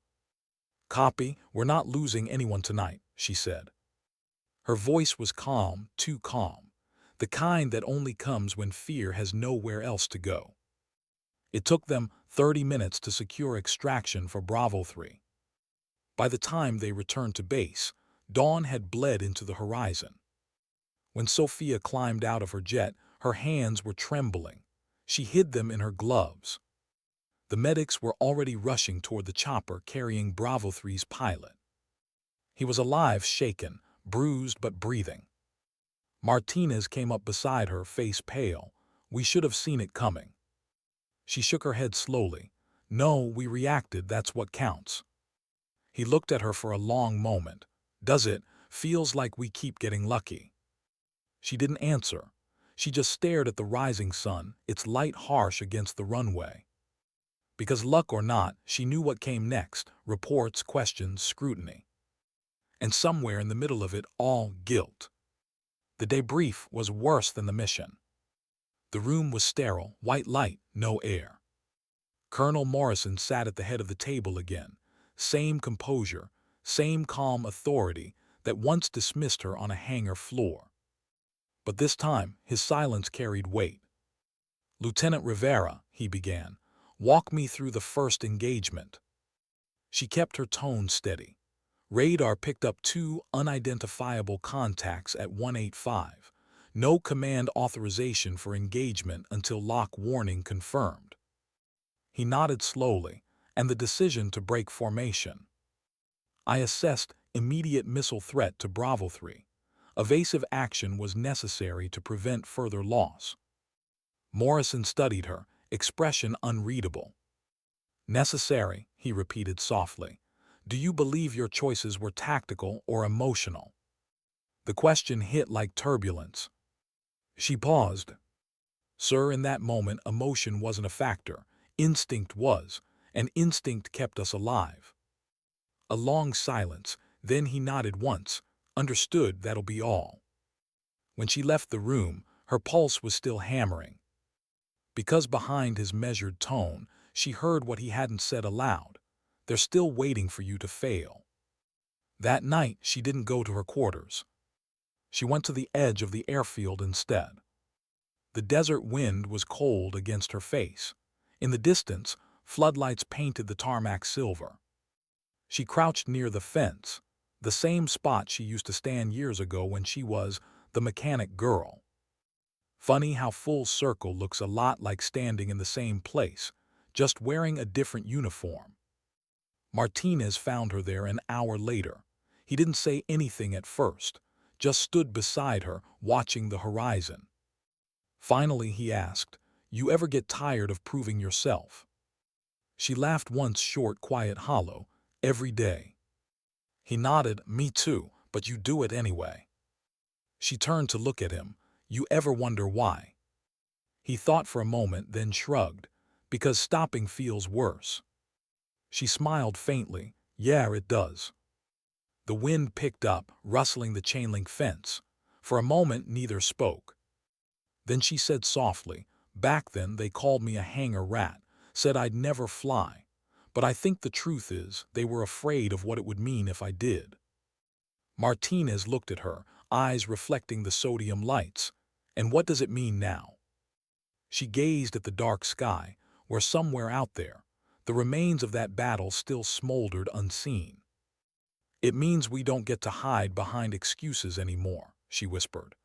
A: Copy, we're not losing anyone tonight, she said. Her voice was calm, too calm, the kind that only comes when fear has nowhere else to go. It took them 30 minutes to secure extraction for Bravo 3. By the time they returned to base, dawn had bled into the horizon. When Sophia climbed out of her jet, her hands were trembling. She hid them in her gloves. The medics were already rushing toward the chopper carrying Bravo 3's pilot. He was alive, shaken, bruised but breathing. Martinez came up beside her, face pale. We should have seen it coming. She shook her head slowly. No, we reacted, that's what counts. He looked at her for a long moment. Does it? Feels like we keep getting lucky. She didn't answer. She just stared at the rising sun, its light harsh against the runway. Because luck or not, she knew what came next: reports, questions, scrutiny. And somewhere in the middle of it all, guilt. The debrief was worse than the mission. The room was sterile, white light, no air. Colonel Morrison sat at the head of the table again. Same composure, same calm authority that once dismissed her on a hangar floor. But this time, his silence carried weight. Lieutenant Rivera, he began, walk me through the first engagement. She kept her tone steady. Radar picked up 2 unidentifiable contacts at 185. No command authorization for engagement until lock warning confirmed. He nodded slowly, and the decision to break formation. I assessed immediate missile threat to Bravo 3. Evasive action was necessary to prevent further loss. Morrison studied her, expression unreadable. Necessary, he repeated softly. Do you believe your choices were tactical or emotional? The question hit like turbulence. She paused. Sir, in that moment, emotion wasn't a factor. Instinct was, and instinct kept us alive. A long silence, then he nodded once. Understood, that'll be all. When she left the room, her pulse was still hammering. Because behind his measured tone, she heard what he hadn't said aloud. They're still waiting for you to fail. That night, she didn't go to her quarters. She went to the edge of the airfield instead. The desert wind was cold against her face. In the distance, floodlights painted the tarmac silver. She crouched near the fence, the same spot she used to stand years ago when she was the mechanic girl. Funny how full circle looks a lot like standing in the same place, just wearing a different uniform. Martinez found her there an hour later. He didn't say anything at first, just stood beside her, watching the horizon. Finally, he asked, "You ever get tired of proving yourself?" She laughed once, short, quiet, hollow. "Every day." He nodded. "Me too, but you do it anyway." She turned to look at him. "You ever wonder why?" He thought for a moment, then shrugged. "Because stopping feels worse." She smiled faintly. "Yeah, it does." The wind picked up, rustling the chain-link fence. For a moment, neither spoke. Then she said softly, "Back then they called me a hangar rat, said I'd never fly. But I think the truth is, they were afraid of what it would mean if I did." Martinez looked at her, eyes reflecting the sodium lights. "And what does it mean now?" She gazed at the dark sky, where somewhere out there, the remains of that battle still smoldered unseen. "It means we don't get to hide behind excuses anymore," she whispered.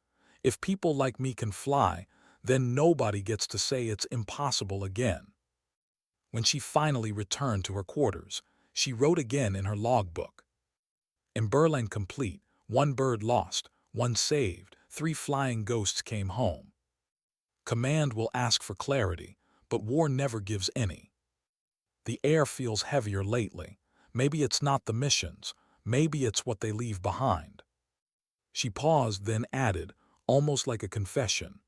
A: "If people like me can fly, then nobody gets to say it's impossible again." When she finally returned to her quarters, she wrote again in her logbook. "Emberlin complete, 1 bird lost, 1 saved, 3 flying ghosts came home. Command will ask for clarity, but war never gives any. The air feels heavier lately. Maybe it's not the missions, maybe it's what they leave behind." She paused, then added, almost like a confession,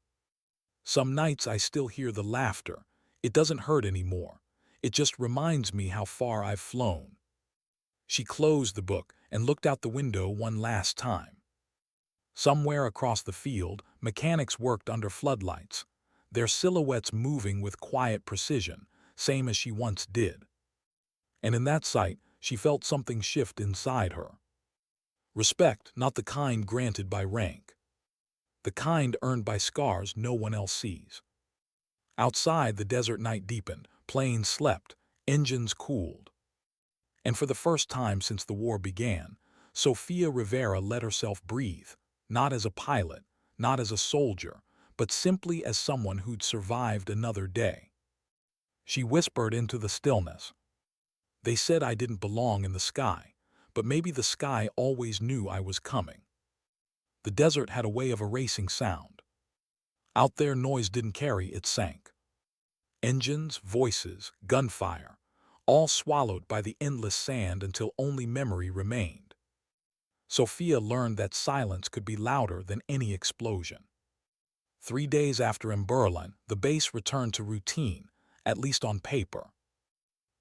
A: "Some nights I still hear the laughter. It doesn't hurt anymore. It just reminds me how far I've flown." She closed the book and looked out the window one last time. Somewhere across the field, mechanics worked under floodlights, their silhouettes moving with quiet precision, same as she once did. And in that sight, she felt something shift inside her. Respect, not the kind granted by rank. The kind earned by scars no one else sees. Outside, the desert night deepened, planes slept, engines cooled. And for the first time since the war began, Sophia Rivera let herself breathe, not as a pilot, not as a soldier, but simply as someone who'd survived another day. She whispered into the stillness. They said I didn't belong in the sky, but maybe the sky always knew I was coming. The desert had a way of erasing sound. Out there, noise didn't carry, it sank. Engines, voices, gunfire, all swallowed by the endless sand until only memory remained. Sophia learned that silence could be louder than any explosion. 3 days after in Berlin, the base returned to routine, at least on paper.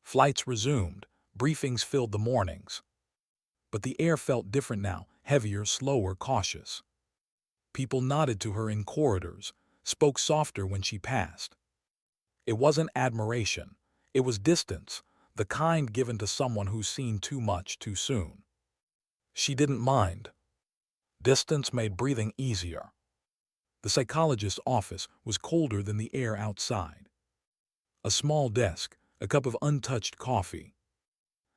A: Flights resumed, briefings filled the mornings. But the air felt different now, heavier, slower, cautious. People nodded to her in corridors, spoke softer when she passed. It wasn't admiration, it was distance, the kind given to someone who's seen too much too soon. She didn't mind. Distance made breathing easier. The psychologist's office was colder than the air outside. A small desk, a cup of untouched coffee,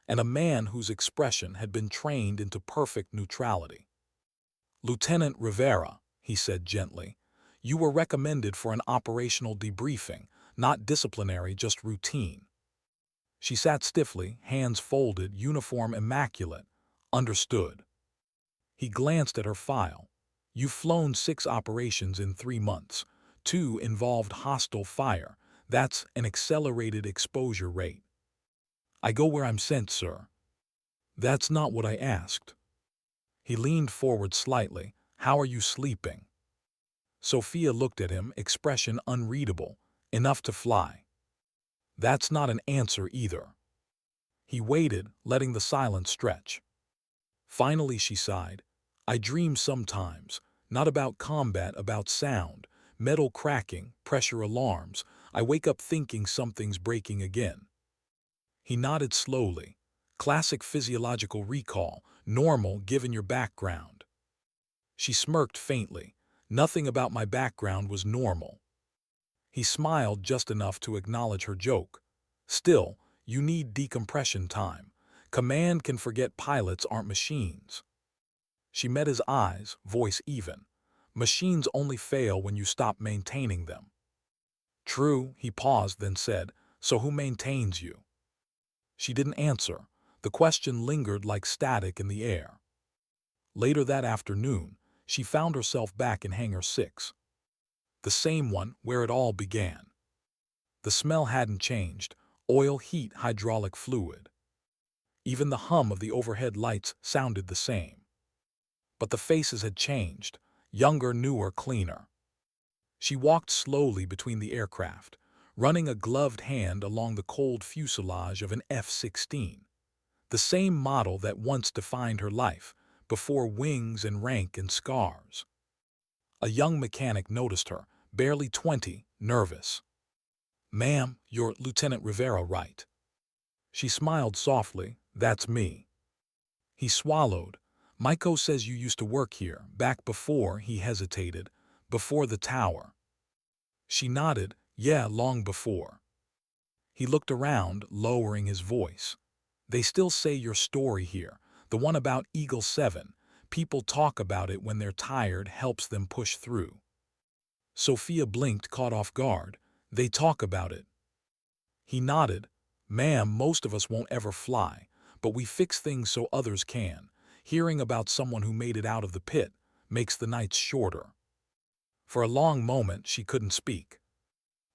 A: and a man whose expression had been trained into perfect neutrality. "Lieutenant Rivera," he said gently, "you were recommended for an operational debriefing, not disciplinary, just routine." She sat stiffly, hands folded, uniform immaculate. "Understood." He glanced at her file. "You've flown 6 operations in 3 months. 2 involved hostile fire. That's an accelerated exposure rate." "I go where I'm sent, sir." "That's not what I asked." He leaned forward slightly. "How are you sleeping?" Sophia looked at him, expression unreadable. "Enough to fly." "That's not an answer either." He waited, letting the silence stretch. Finally she sighed. "I dream sometimes, not about combat, about sound, metal cracking, pressure alarms. I wake up thinking something's breaking again." He nodded slowly. "Classic physiological recall, normal given your background." She smirked faintly. "Nothing about my background was normal." He smiled just enough to acknowledge her joke. "Still, you need decompression time. Command can forget pilots aren't machines." She met his eyes, voice even. "Machines only fail when you stop maintaining them." "True," he paused, then said, "So who maintains you?" She didn't answer. The question lingered like static in the air. Later that afternoon, she found herself back in Hangar 6. The same one where it all began. The smell hadn't changed. Oil, heat, hydraulic fluid. Even the hum of the overhead lights sounded the same. But the faces had changed. Younger, newer, cleaner. She walked slowly between the aircraft, running a gloved hand along the cold fuselage of an F-16. The same model that once defined her life, before wings and rank and scars. A young mechanic noticed her, barely 20, nervous. "Ma'am, you're Lieutenant Rivera, right?" She smiled softly. "That's me." He swallowed. "Maiko says you used to work here, back before," he hesitated, "before the tower." She nodded. "Yeah, long before." He looked around, lowering his voice. "They still say your story here, the one about Eagle 7. People talk about it when they're tired, helps them push through." Sophia blinked, caught off guard. "They talk about it." He nodded. "Ma'am, most of us won't ever fly, but we fix things so others can. Hearing about someone who made it out of the pit makes the nights shorter." For a long moment she couldn't speak.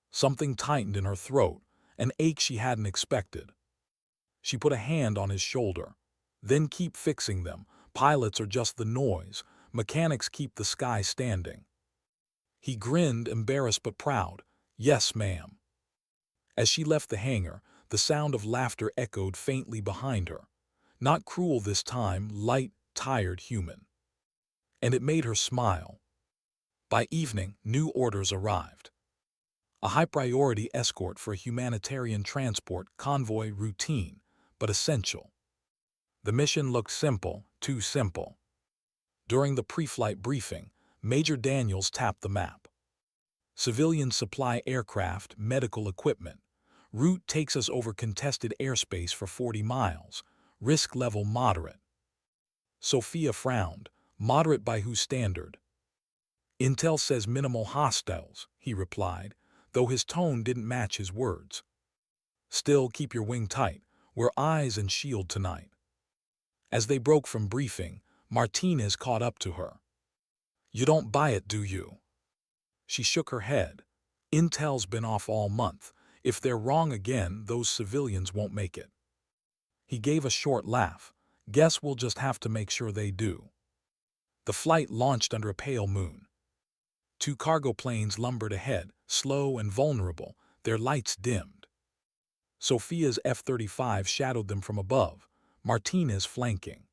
A: Something tightened in her throat, an ache she hadn't expected. She put a hand on his shoulder. "Then keep fixing them. Pilots are just the noise. Mechanics keep the sky standing." He grinned, embarrassed but proud. "Yes, ma'am." As she left the hangar, the sound of laughter echoed faintly behind her. Not cruel this time, light, tired, human. And it made her smile. By evening, new orders arrived. A high-priority escort for a humanitarian transport convoy routine, but essential. The mission looked simple, too simple. During the pre-flight briefing, Major Daniels tapped the map. Civilian supply aircraft, medical equipment. Route takes us over contested airspace for 40 miles. Risk level moderate. Sophia frowned. Moderate by whose standard? Intel says minimal hostiles, he replied, though his tone didn't match his words. Still, keep your wing tight. We're eyes and shield tonight. As they broke from briefing, Martinez caught up to her. You don't buy it, do you? She shook her head. Intel's been off all month. If they're wrong again, those civilians won't make it. He gave a short laugh. Guess we'll just have to make sure they do. The flight launched under a pale moon. 2 cargo planes lumbered ahead, slow and vulnerable, their lights dimmed. Sophia's F-35 shadowed them from above, Martinez flanking.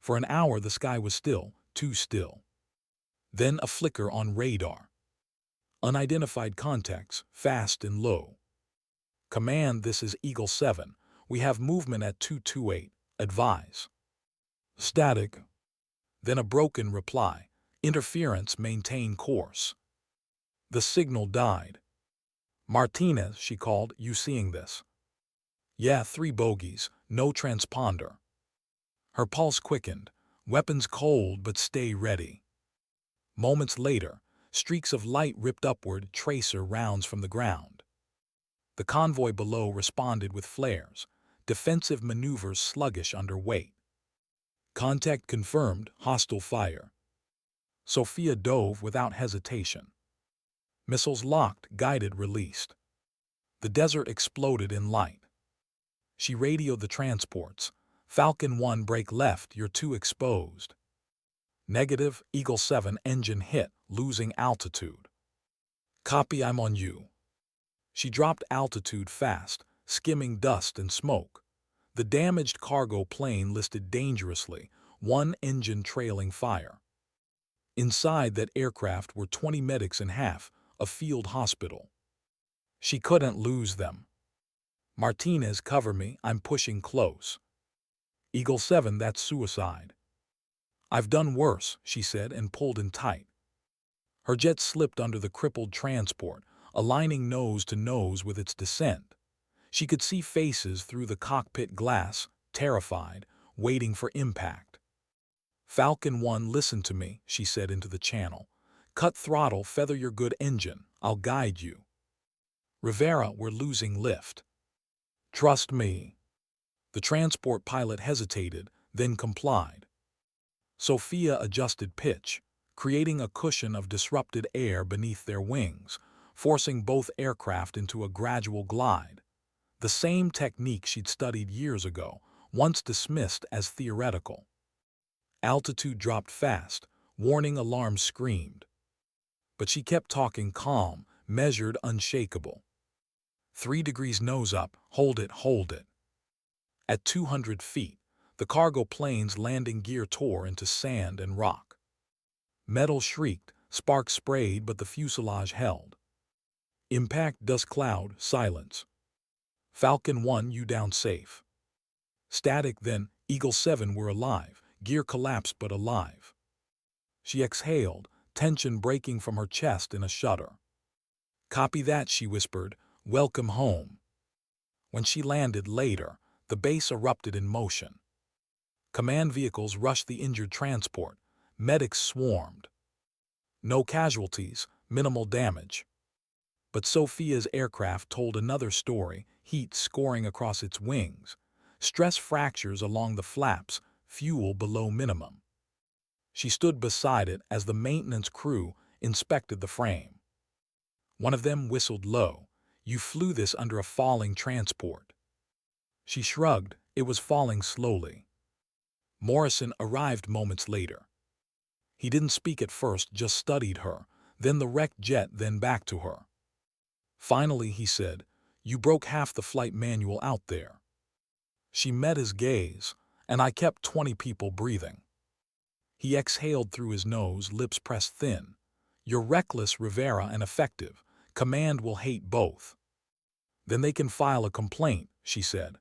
A: For an hour the sky was still, too still. Then a flicker on radar. Unidentified contacts, fast and low. Command, this is Eagle 7. We have movement at 228. Advise. Static. Then a broken reply. Interference, maintain course. The signal died. Martinez, she called, you seeing this? Yeah, 3 bogies, no transponder. Her pulse quickened. Weapons cold, but stay ready. Moments later, streaks of light ripped upward, tracer rounds from the ground. The convoy below responded with flares, defensive maneuvers sluggish under weight. Contact confirmed, hostile fire. Sophia dove without hesitation. Missiles locked, guided, released. The desert exploded in light. She radioed the transports. Falcon 1 break left, you're too exposed. Negative, Eagle 7 engine hit, losing altitude. Copy, I'm on you. She dropped altitude fast, skimming dust and smoke. The damaged cargo plane listed dangerously, 1 engine trailing fire. Inside that aircraft were 20 medics and half, a field hospital. She couldn't lose them. Martinez, cover me, I'm pushing close. Eagle 7, that's suicide. I've done worse, she said and pulled in tight. Her jet slipped under the crippled transport, aligning nose to nose with its descent. She could see faces through the cockpit glass, terrified, waiting for impact. Falcon 1, listen to me, she said into the channel. Cut throttle, feather your good engine, I'll guide you. Rivera, we're losing lift. Trust me. The transport pilot hesitated, then complied. Sophia adjusted pitch, creating a cushion of disrupted air beneath their wings, forcing both aircraft into a gradual glide. The same technique she'd studied years ago, once dismissed as theoretical. Altitude dropped fast, warning alarms screamed. But she kept talking calm, measured, unshakable. 3 degrees nose up, hold it, hold it. At 200 feet, the cargo plane's landing gear tore into sand and rock. Metal shrieked, sparks sprayed, but the fuselage held. Impact, dust cloud, silence. Falcon 1, you down safe. Static, then, Eagle 7, we're alive, gear collapsed but alive. She exhaled, tension breaking from her chest in a shudder. Copy that, she whispered, welcome home. When she landed later, the base erupted in motion. Command vehicles rushed the injured transport, medics swarmed. No casualties, minimal damage. But Sophia's aircraft told another story, heat scoring across its wings, stress fractures along the flaps, fuel below minimum. She stood beside it as the maintenance crew inspected the frame. One of them whistled low. You flew this under a falling transport. She shrugged. It was falling slowly. Morrison arrived moments later. He didn't speak at first, just studied her, then the wrecked jet, then back to her. Finally, he said, you broke half the flight manual out there. She met his gaze, and I kept 20 people breathing. He exhaled through his nose, lips pressed thin. You're reckless, Rivera, and effective. Command will hate both. Then they can file a complaint, she said.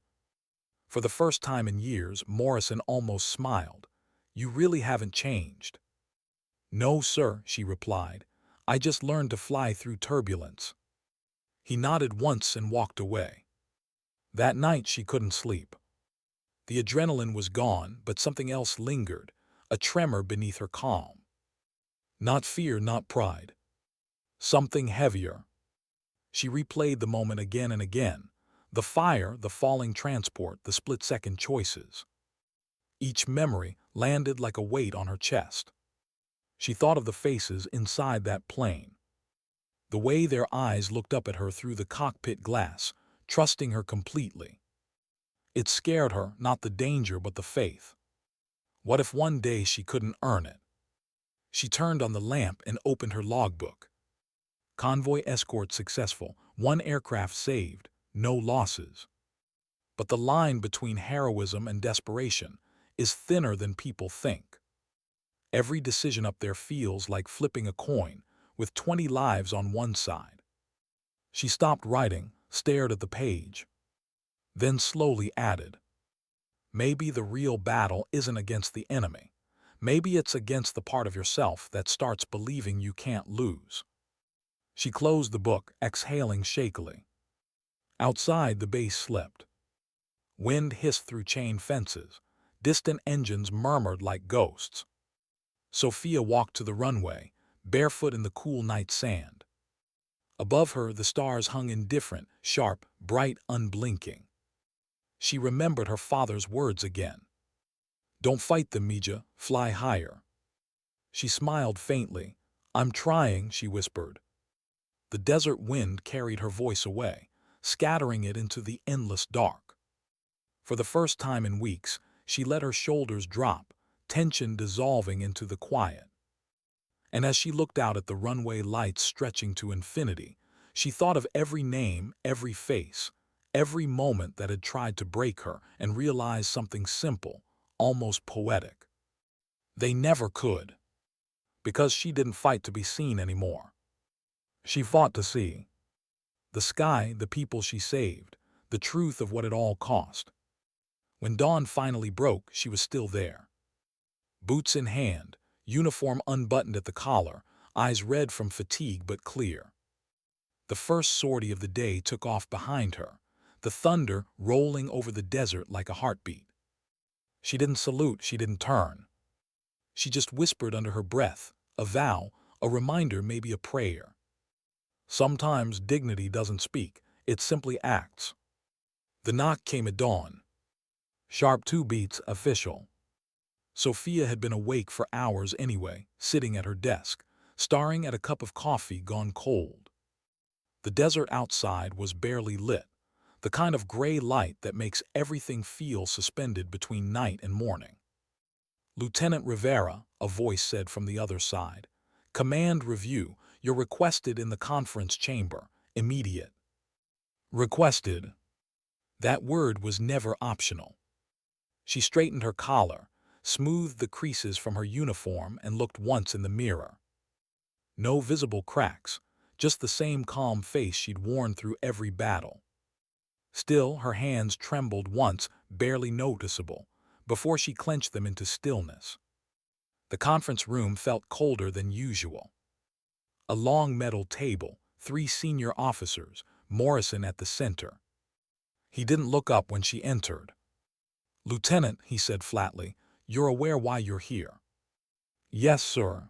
A: For the first time in years, Morrison almost smiled. You really haven't changed. No, sir, she replied. I just learned to fly through turbulence. He nodded once and walked away. That night she couldn't sleep. The adrenaline was gone, but something else lingered, a tremor beneath her calm. Not fear, not pride. Something heavier. She replayed the moment again and again. The fire, the falling transport, the split-second choices. Each memory landed like a weight on her chest. She thought of the faces inside that plane. The way their eyes looked up at her through the cockpit glass, trusting her completely. It scared her, not the danger but the faith. What if one day she couldn't earn it? She turned on the lamp and opened her logbook. Convoy escort successful, 1 aircraft saved, no losses. But the line between heroism and desperation is thinner than people think. Every decision up there feels like flipping a coin, with 20 lives on one side. She stopped writing, stared at the page, then slowly added, maybe the real battle isn't against the enemy. Maybe it's against the part of yourself that starts believing you can't lose. She closed the book, exhaling shakily. Outside, the base slept. Wind hissed through chain fences. Distant engines murmured like ghosts. Sophia walked to the runway, barefoot in the cool night sand. Above her, the stars hung indifferent, sharp, bright, unblinking. She remembered her father's words again. Don't fight them, Mija, fly higher. She smiled faintly. I'm trying, she whispered. The desert wind carried her voice away, scattering it into the endless dark. For the first time in weeks, she let her shoulders drop, tension dissolving into the quiet. And as she looked out at the runway lights stretching to infinity, she thought of every name, every face, every moment that had tried to break her, and realized something simple, almost poetic. They never could. Because she didn't fight to be seen anymore. She fought to see. The sky, the people she saved, the truth of what it all cost. When dawn finally broke, she was still there. Boots in hand, uniform unbuttoned at the collar, eyes red from fatigue but clear. The first sortie of the day took off behind her, the thunder rolling over the desert like a heartbeat. She didn't salute, she didn't turn. She just whispered under her breath, a vow, a reminder, maybe a prayer. Sometimes dignity doesn't speak, it simply acts. The knock came at dawn. Sharp 2 beats, official. Sophia had been awake for hours anyway, sitting at her desk, staring at a cup of coffee gone cold. The desert outside was barely lit, the kind of gray light that makes everything feel suspended between night and morning. Lieutenant Rivera, a voice said from the other side. Command review, you're requested in the conference chamber, immediate. Requested. That word was never optional. She straightened her collar, smoothed the creases from her uniform, and looked once in the mirror. No visible cracks, just the same calm face she'd worn through every battle. Still, her hands trembled once, barely noticeable, before she clenched them into stillness. The conference room felt colder than usual. A long metal table, 3 senior officers, Morrison at the center. He didn't look up when she entered. Lieutenant, he said flatly, you're aware why you're here? Yes, sir.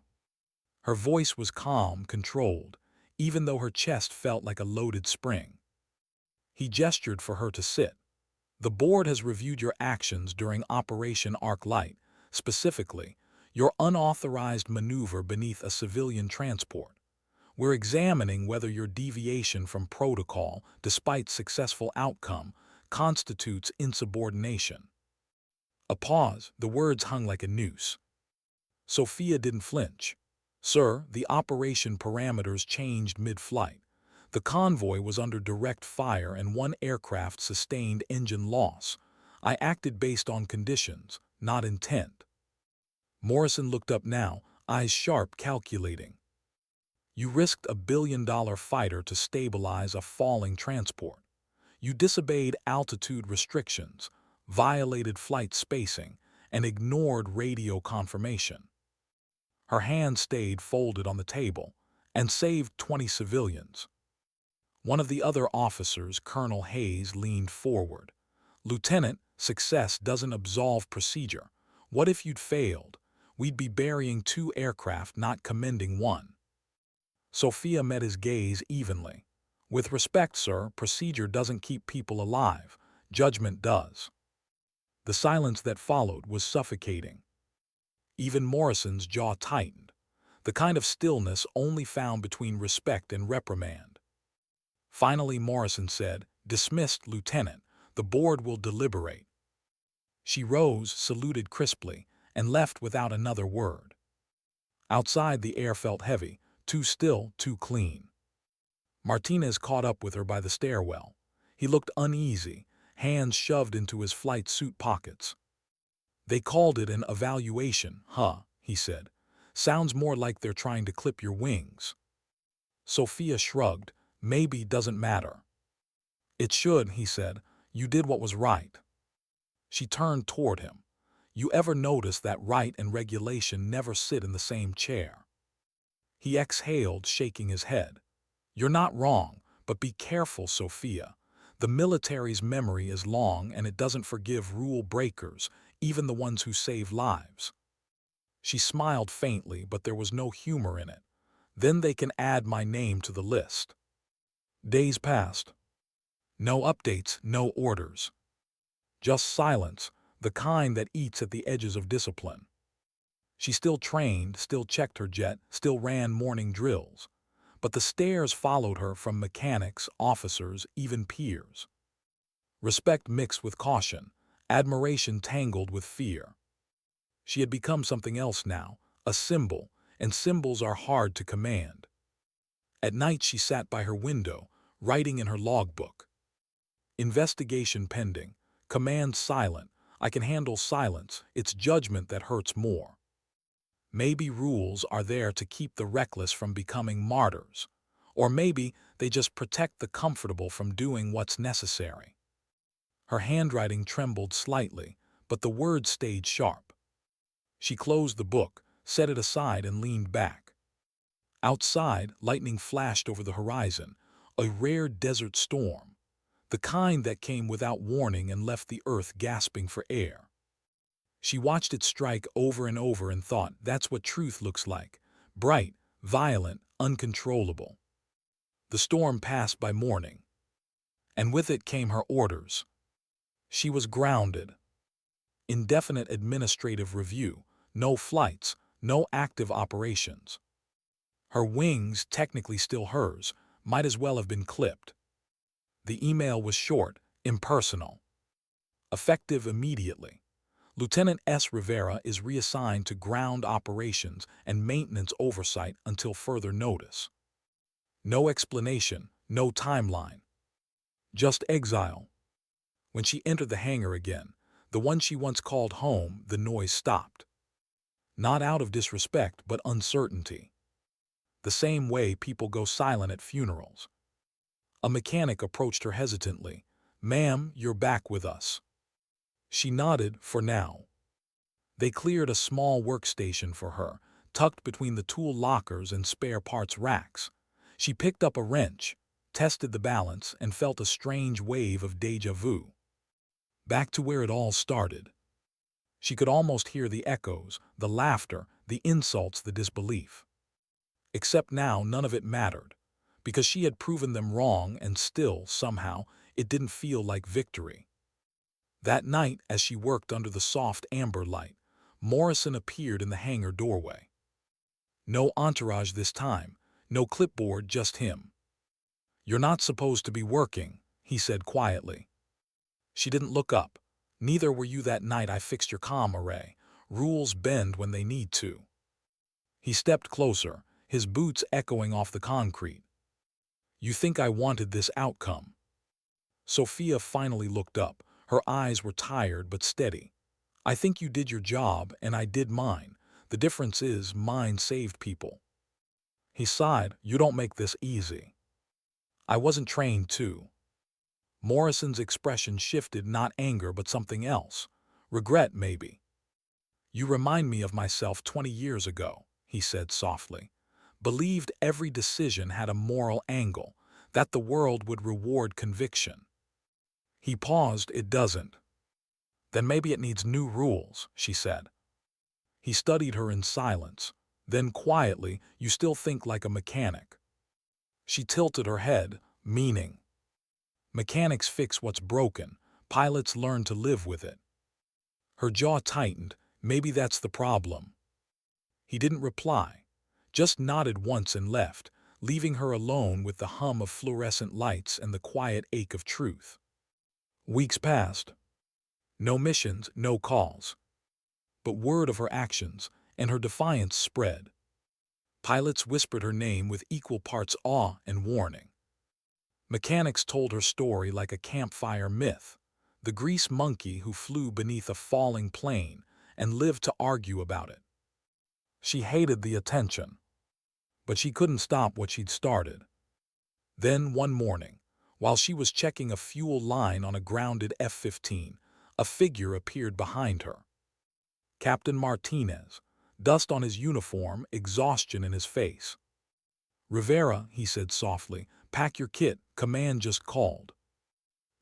A: Her voice was calm, controlled, even though her chest felt like a loaded spring. He gestured for her to sit. The board has reviewed your actions during Operation Arclight, specifically, your unauthorized maneuver beneath a civilian transport. We're examining whether your deviation from protocol, despite successful outcome, constitutes insubordination. A pause, the words hung like a noose. Sophia didn't flinch. Sir, the operation parameters changed mid-flight. The convoy was under direct fire and 1 aircraft sustained engine loss. I acted based on conditions, not intent. Morrison looked up now, eyes sharp, calculating. You risked a billion-dollar fighter to stabilize a falling transport. You disobeyed altitude restrictions, violated flight spacing, and ignored radio confirmation. Her hand stayed folded on the table and saved 20 civilians. One of the other officers, Colonel Hayes, leaned forward. "Lieutenant, success doesn't absolve procedure. What if you'd failed? We'd be burying 2 aircraft, not commending 1. Sophia met his gaze evenly. "With respect, sir, procedure doesn't keep people alive. Judgment does." The silence that followed was suffocating. Even Morrison's jaw tightened, the kind of stillness only found between respect and reprimand. Finally, Morrison said, "Dismissed, Lieutenant. The board will deliberate." She rose, saluted crisply, and left without another word. Outside, the air felt heavy, too still, too clean. Martinez caught up with her by the stairwell. He looked uneasy, hands shoved into his flight suit pockets. "They called it an evaluation, huh?" he said. "Sounds more like they're trying to clip your wings." Sophia shrugged. "Maybe doesn't matter." "It should," he said. "You did what was right." She turned toward him. "You ever notice that right and regulation never sit in the same chair?" He exhaled, shaking his head. "You're not wrong, but be careful, Sophia. The military's memory is long and it doesn't forgive rule breakers, even the ones who save lives." She smiled faintly, but there was no humor in it. "Then they can add my name to the list." Days passed. No updates, no orders. Just silence, the kind that eats at the edges of discipline. She still trained, still checked her jet, still ran morning drills. But the stares followed her from mechanics, officers, even peers. Respect mixed with caution, admiration tangled with fear. She had become something else now, a symbol, and symbols are hard to command. At night she sat by her window, writing in her logbook. "Investigation pending. Command silent. I can handle silence. It's judgment that hurts more." Maybe rules are there to keep the reckless from becoming martyrs. Or maybe they just protect the comfortable from doing what's necessary. Her handwriting trembled slightly, but the words stayed sharp. She closed the book, set it aside, and leaned back. Outside, lightning flashed over the horizon, a rare desert storm, the kind that came without warning and left the earth gasping for air. She watched it strike over and over and thought, that's what truth looks like: bright, violent, uncontrollable. The storm passed by morning, and with it came her orders. She was grounded. Indefinite administrative review, no flights, no active operations. Her wings, technically still hers, might as well have been clipped. The email was short, impersonal. Effective immediately. Lieutenant S. Rivera is reassigned to ground operations and maintenance oversight until further notice. No explanation, no timeline. Just exile. When she entered the hangar again, the one she once called home, the noise stopped. Not out of disrespect, but uncertainty. The same way people go silent at funerals. A mechanic approached her hesitantly. "Ma'am, you're back with us." She nodded, for now. They cleared a small workstation for her, tucked between the tool lockers and spare parts racks. She picked up a wrench, tested the balance, and felt a strange wave of déjà vu. Back to where it all started. She could almost hear the echoes, the laughter, the insults, the disbelief. Except now none of it mattered, because she had proven them wrong, and still, somehow, it didn't feel like victory. That night, as she worked under the soft amber light, Morrison appeared in the hangar doorway. No entourage this time, no clipboard, just him. "You're not supposed to be working," he said quietly. She didn't look up. "Neither were you that night I fixed your comm array. Rules bend when they need to." He stepped closer, his boots echoing off the concrete. "You think I wanted this outcome?" Sophia finally looked up. Her eyes were tired but steady. "I think you did your job, and I did mine. The difference is, mine saved people." He sighed, "You don't make this easy. I wasn't trained to." Morrison's expression shifted, not anger but something else. Regret, maybe. "You remind me of myself 20 years ago," he said softly. "Believed every decision had a moral angle, that the world would reward conviction." He paused. "It doesn't." "Then maybe it needs new rules," she said. He studied her in silence. Then quietly, "You still think like a mechanic." She tilted her head. "Meaning?" "Mechanics fix what's broken. Pilots learn to live with it." Her jaw tightened. "Maybe that's the problem." He didn't reply, just nodded once and left, leaving her alone with the hum of fluorescent lights and the quiet ache of truth. Weeks passed. No missions, no calls. But word of her actions, and her defiance spread. Pilots whispered her name with equal parts awe and warning. Mechanics told her story like a campfire myth, the grease monkey who flew beneath a falling plane and lived to argue about it. She hated the attention, but she couldn't stop what she'd started. Then one morning, while she was checking a fuel line on a grounded F-15, a figure appeared behind her. Captain Martinez, dust on his uniform, exhaustion in his face. "Rivera," he said softly, "pack your kit, command just called."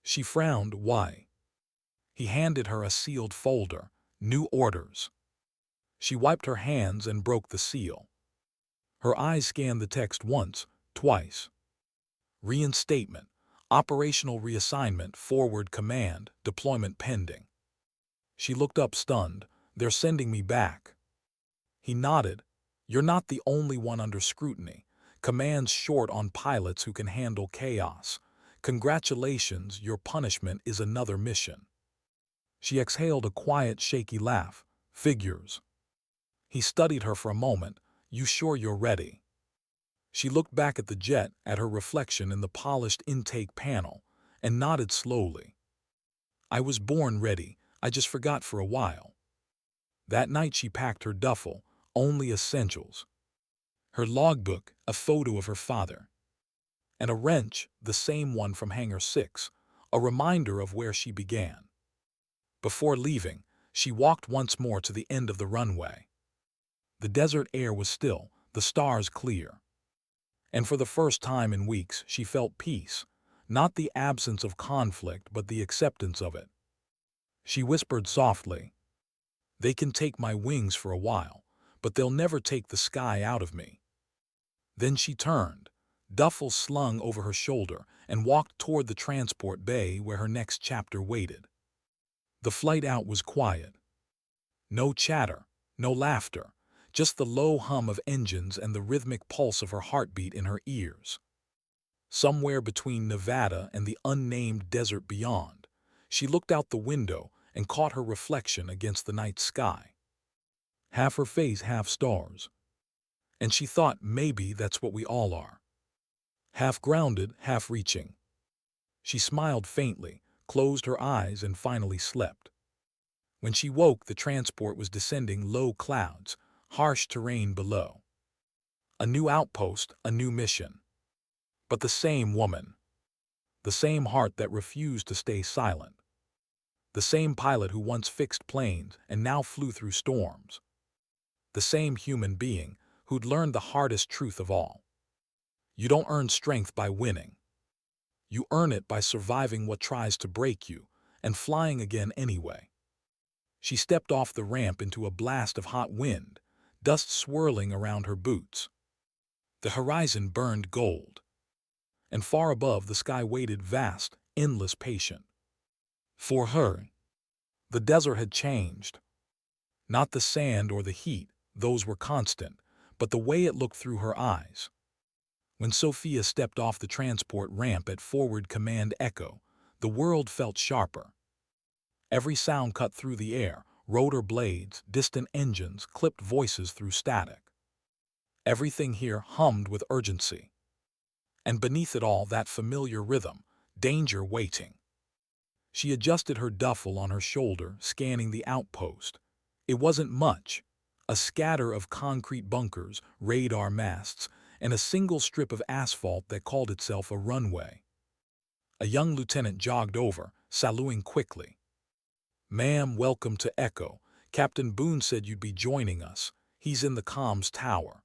A: She frowned. "Why?" He handed her a sealed folder. "New orders." She wiped her hands and broke the seal. Her eyes scanned the text once, twice. Reinstatement, operational reassignment, forward command, deployment pending. She looked up stunned. "They're sending me back." He nodded. "You're not the only one under scrutiny. Command's short on pilots who can handle chaos. Congratulations, your punishment is another mission." She exhaled a quiet, shaky laugh. "Figures." He studied her for a moment. "You sure you're ready?" She looked back at the jet, at her reflection in the polished intake panel, and nodded slowly. "I was born ready. I just forgot for a while." That night she packed her duffel, only essentials. Her logbook, a photo of her father. And a wrench, the same one from Hangar 6, a reminder of where she began. Before leaving, she walked once more to the end of the runway. The desert air was still, the stars clear. And for the first time in weeks, she felt peace, not the absence of conflict, but the acceptance of it. She whispered softly, "They can take my wings for a while, but they'll never take the sky out of me." Then she turned, duffel slung over her shoulder, and walked toward the transport bay where her next chapter waited. The flight out was quiet. No chatter, no laughter, just the low hum of engines and the rhythmic pulse of her heartbeat in her ears. Somewhere between Nevada and the unnamed desert beyond, she looked out the window and caught her reflection against the night sky. Half her face, half stars. And she thought maybe that's what we all are. Half grounded, half reaching. She smiled faintly, closed her eyes, and finally slept. When she woke, the transport was descending low clouds, harsh terrain below. A new outpost, a new mission. But the same woman. The same heart that refused to stay silent. The same pilot who once fixed planes and now flew through storms. The same human being who'd learned the hardest truth of all. You don't earn strength by winning. You earn it by surviving what tries to break you and flying again anyway. She stepped off the ramp into a blast of hot wind, dust swirling around her boots. The horizon burned gold. And far above, the sky waited vast, endless, patient. For her, the desert had changed. Not the sand or the heat, those were constant, but the way it looked through her eyes. When Sophia stepped off the transport ramp at Forward Command Echo, the world felt sharper. Every sound cut through the air, rotor blades, distant engines, clipped voices through static. Everything here hummed with urgency. And beneath it all, that familiar rhythm, danger waiting. She adjusted her duffel on her shoulder, scanning the outpost. It wasn't much. A scatter of concrete bunkers, radar masts, and a single strip of asphalt that called itself a runway. A young lieutenant jogged over, saluting quickly. "Ma'am, welcome to Echo. Captain Boone said you'd be joining us. He's in the comms tower."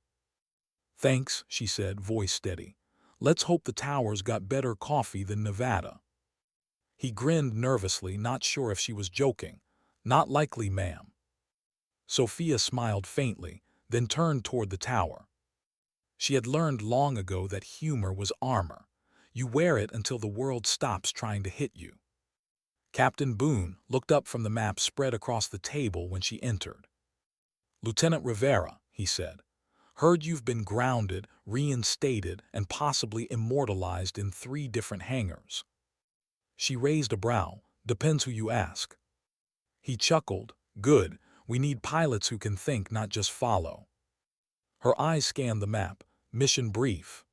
A: "Thanks," she said, voice steady. "Let's hope the tower's got better coffee than Nevada." He grinned nervously, not sure if she was joking. "Not likely, ma'am." Sophia smiled faintly, then turned toward the tower. She had learned long ago that humor was armor. You wear it until the world stops trying to hit you. Captain Boone looked up from the map spread across the table when she entered. "Lieutenant Rivera," he said, "heard you've been grounded, reinstated, and possibly immortalized in 3 different hangars." She raised a brow. "Depends who you ask." He chuckled. "Good. We need pilots who can think, not just follow." Her eyes scanned the map. "Mission brief."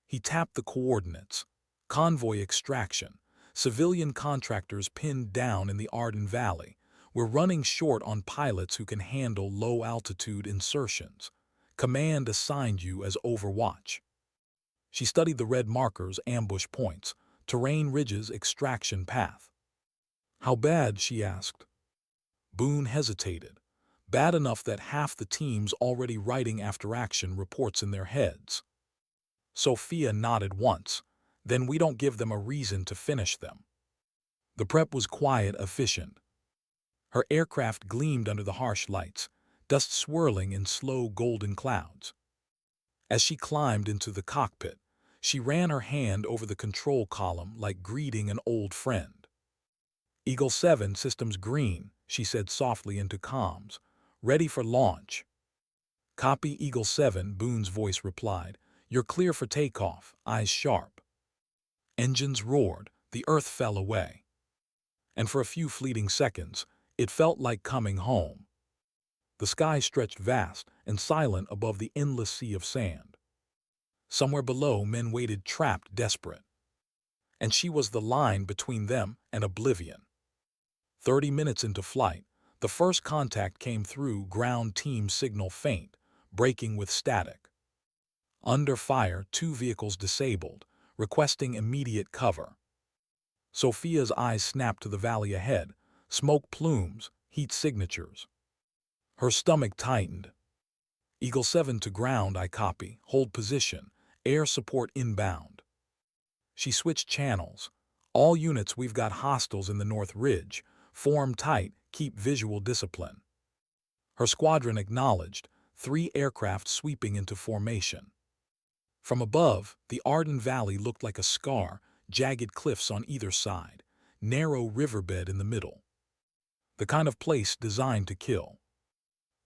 A: He tapped the coordinates. "Convoy extraction. Civilian contractors pinned down in the Arden Valley. We're running short on pilots who can handle low-altitude insertions. Command assigned you as Overwatch." She studied the red markers, ambush points, terrain ridges, extraction path. "How bad?" she asked. Boone hesitated. "Bad enough that half the team's already writing after-action reports in their heads." Sophia nodded once. "Then we don't give them a reason to finish them." The prep was quiet, efficient. Her aircraft gleamed under the harsh lights, dust swirling in slow golden clouds. As she climbed into the cockpit, she ran her hand over the control column like greeting an old friend. "Eagle 7, systems green," she said softly into comms. "Ready for launch." "Copy, Eagle 7, Boone's voice replied. "You're clear for takeoff, eyes sharp." Engines roared, the earth fell away. And for a few fleeting seconds, it felt like coming home. The sky stretched vast and silent above the endless sea of sand. Somewhere below, men waited, trapped, desperate. And she was the line between them and oblivion. 30 minutes into flight, the first contact came through, ground team signal faint, breaking with static. Under fire, 2 vehicles disabled, requesting immediate cover. Sophia's eyes snapped to the valley ahead, smoke plumes, heat signatures. Her stomach tightened. "Eagle 7 to ground, I copy. Hold position. Air support inbound." She switched channels. "All units, we've got hostiles in the North Ridge. Form tight, keep visual discipline." Her squadron acknowledged, 3 aircraft sweeping into formation. From above, the Arden Valley looked like a scar, jagged cliffs on either side, narrow riverbed in the middle. The kind of place designed to kill.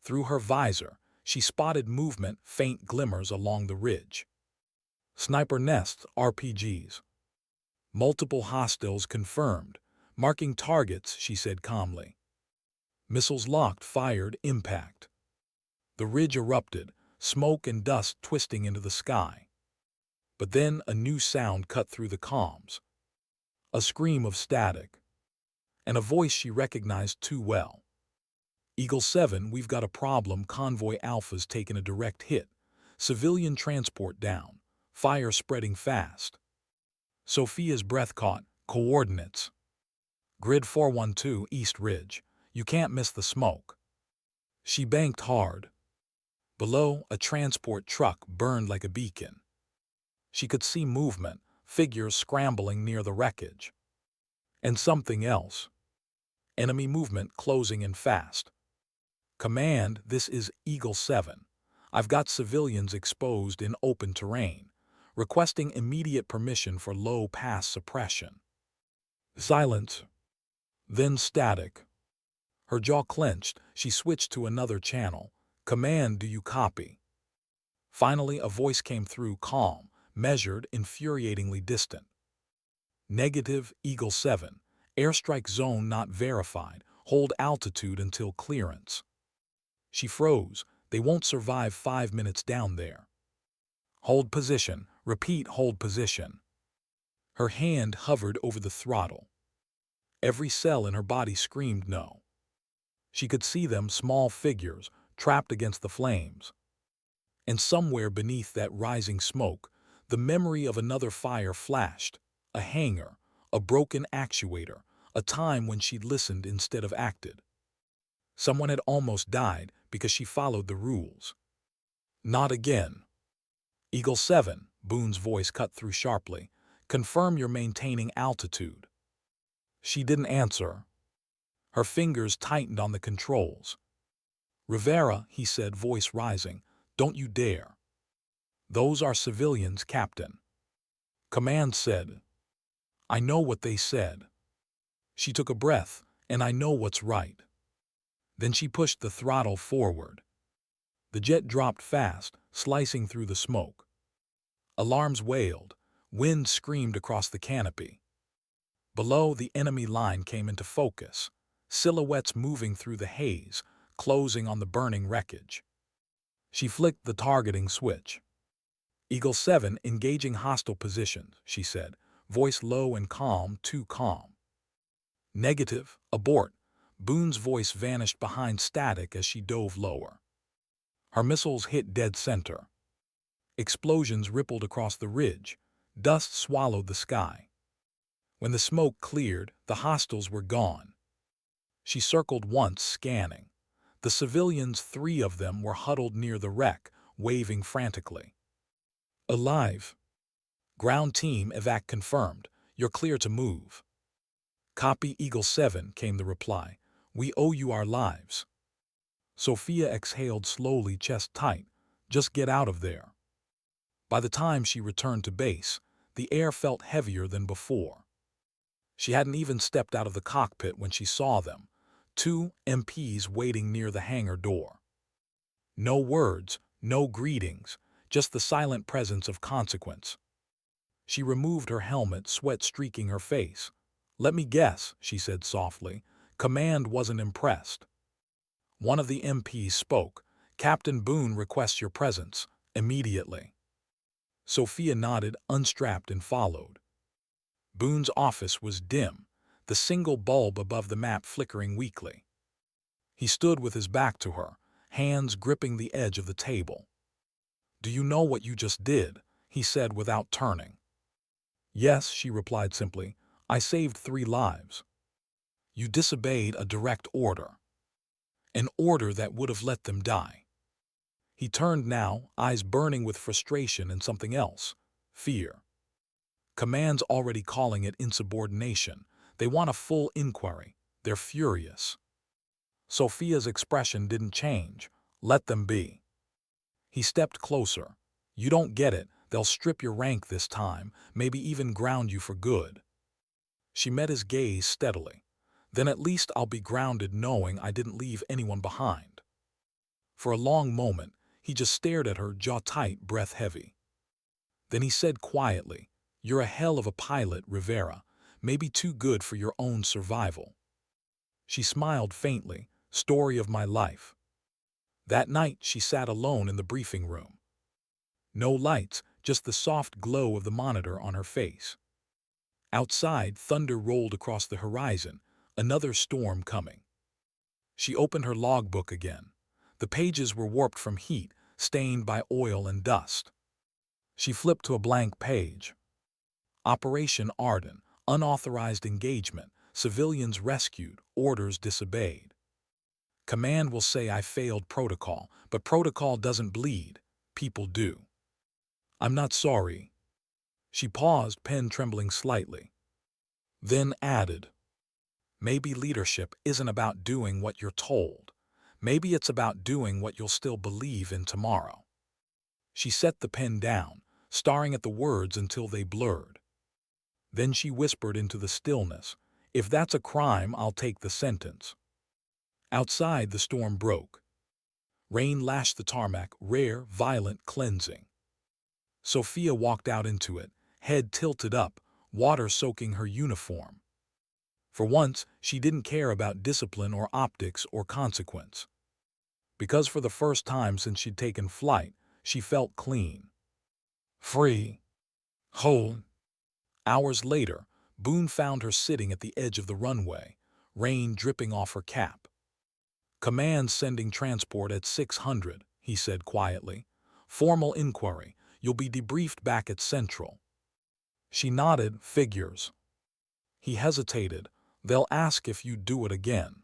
A: Through her visor, she spotted movement, faint glimmers along the ridge. Sniper nests, RPGs. "Multiple hostiles confirmed. Marking targets," she said calmly. Missiles locked, fired, impact. The ridge erupted, smoke and dust twisting into the sky. But then a new sound cut through the comms. A scream of static. And a voice she recognized too well. "Eagle 7, we've got a problem. Convoy Alpha's taken a direct hit. Civilian transport down. Fire spreading fast." Sophia's breath caught. "Coordinates." "Grid 412, East Ridge. You can't miss the smoke." She banked hard. Below, a transport truck burned like a beacon. She could see movement, figures scrambling near the wreckage. And something else. Enemy movement closing in fast. "Command, this is Eagle 7. I've got civilians exposed in open terrain, requesting immediate permission for low pass suppression." Silence. Then static. Her jaw clenched, she switched to another channel. "Command, do you copy?" Finally, a voice came through, calm, measured, infuriatingly distant. "Negative, Eagle 7. Airstrike zone not verified. Hold altitude until clearance." She froze. "They won't survive 5 minutes down there." "Hold position. Repeat, hold position." Her hand hovered over the throttle. Every cell in her body screamed no. She could see them, small figures, trapped against the flames. And somewhere beneath that rising smoke, the memory of another fire flashed, a hangar, a broken actuator, a time when she'd listened instead of acted. Someone had almost died because she followed the rules. Not again. Eagle 7, Boone's voice cut through sharply. Confirm you're maintaining altitude. She didn't answer. Her fingers tightened on the controls. Rivera, he said, voice rising, don't you dare. Those are civilians, Captain. Command said. I know what they said. She took a breath, and I know what's right. Then she pushed the throttle forward. The jet dropped fast, slicing through the smoke. Alarms wailed. Wind screamed across the canopy. Below, the enemy line came into focus, silhouettes moving through the haze, closing on the burning wreckage. She flicked the targeting switch. Eagle 7 engaging hostile positions, she said, voice low and calm, too calm. Negative, abort. Boone's voice vanished behind static as she dove lower. Her missiles hit dead center. Explosions rippled across the ridge. Dust swallowed the sky. When the smoke cleared, the hostiles were gone. She circled once, scanning. The civilians, 3 of them, were huddled near the wreck, waving frantically. Alive. Ground team evac confirmed. You're clear to move. Copy Eagle 7, came the reply. We owe you our lives. Sophia exhaled slowly, chest tight. Just get out of there. By the time she returned to base, the air felt heavier than before. She hadn't even stepped out of the cockpit when she saw them, 2 MPs waiting near the hangar door. No words, no greetings, just the silent presence of consequence. She removed her helmet, sweat streaking her face. Let me guess, she said softly. Command wasn't impressed. One of the MPs spoke. Captain Boone requests your presence, immediately. Sophia nodded, unstrapped, and followed. Boone's office was dim, the single bulb above the map flickering weakly. He stood with his back to her, hands gripping the edge of the table. Do you know what you just did? He said without turning. Yes, she replied simply. I saved 3 lives. You disobeyed a direct order. An order that would have let them die. He turned now, eyes burning with frustration and something else, fear. Command's already calling it insubordination. They want a full inquiry. They're furious. Sophia's expression didn't change. Let them be. He stepped closer. You don't get it. They'll strip your rank this time, maybe even ground you for good. She met his gaze steadily. Then at least I'll be grounded knowing I didn't leave anyone behind. For a long moment, he just stared at her, jaw tight, breath heavy. Then he said quietly, You're a hell of a pilot, Rivera, maybe too good for your own survival. She smiled faintly, story of my life. That night she sat alone in the briefing room. No lights, just the soft glow of the monitor on her face. Outside, thunder rolled across the horizon, another storm coming. She opened her logbook again. The pages were warped from heat, stained by oil and dust. She flipped to a blank page. Operation Arden, unauthorized engagement, civilians rescued, orders disobeyed. Command will say I failed protocol, but protocol doesn't bleed. People do. I'm not sorry. She paused, pen trembling slightly. Then added, maybe leadership isn't about doing what you're told. Maybe it's about doing what you'll still believe in tomorrow. She set the pen down, staring at the words until they blurred. Then she whispered into the stillness, if that's a crime, I'll take the sentence. Outside, the storm broke. Rain lashed the tarmac, rare, violent, cleansing. Sophia walked out into it, head tilted up, water soaking her uniform. For once, she didn't care about discipline or optics or consequence. Because for the first time since she'd taken flight, she felt clean. Free. Whole. Hours later, Boone found her sitting at the edge of the runway, rain dripping off her cap. Command sending transport at 600, he said quietly. Formal inquiry. You'll be debriefed back at Central. She nodded. Figures. He hesitated. They'll ask if you do it again.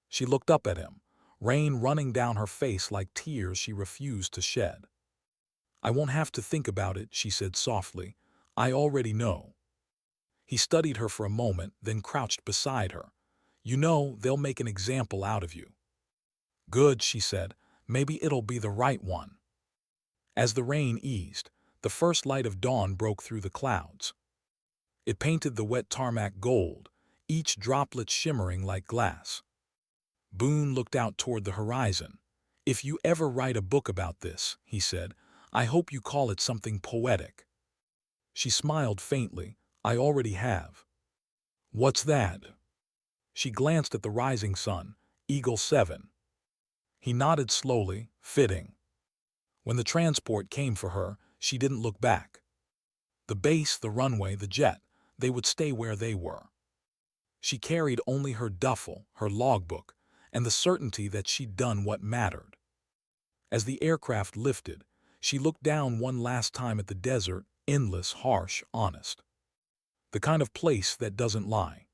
A: She looked up at him, rain running down her face like tears she refused to shed. I won't have to think about it, she said softly. I already know. He studied her for a moment, then crouched beside her. You know, they'll make an example out of you. Good, she said. Maybe it'll be the right one. As the rain eased, the first light of dawn broke through the clouds. It painted the wet tarmac gold, each droplet shimmering like glass. Boone looked out toward the horizon. If you ever write a book about this, he said, I hope you call it something poetic. She smiled faintly. I already have. What's that? She glanced at the rising sun, Eagle 7. He nodded slowly, fitting. When the transport came for her, she didn't look back. The base, the runway, the jet, they would stay where they were. She carried only her duffel, her logbook, and the certainty that she'd done what mattered. As the aircraft lifted, she looked down one last time at the desert, endless, harsh, honest. The kind of place that doesn't lie.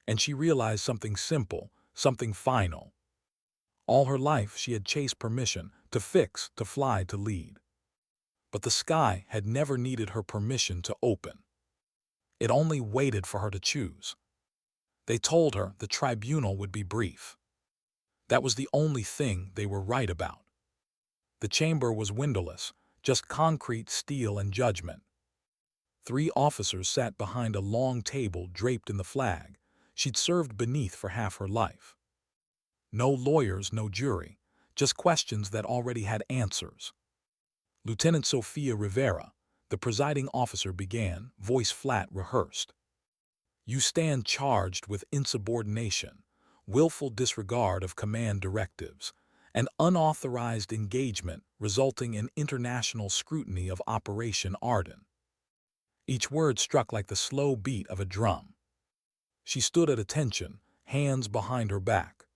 A: And she realized something simple, something final. All her life she had chased permission to fix, to fly, to lead. But the sky had never needed her permission to open. It only waited for her to choose. They told her the tribunal would be brief. That was the only thing they were right about. The chamber was windowless, just concrete, steel, and judgment. 3 officers sat behind a long table draped in the flag she'd served beneath for half her life. No lawyers, no jury, just questions that already had answers. Lieutenant Sophia Rivera, the presiding officer, began, voice flat, rehearsed. You stand charged with insubordination, willful disregard of command directives, and unauthorized engagement resulting in international scrutiny of Operation Arden. Each word struck like the slow beat of a drum. She stood at attention, hands behind her back.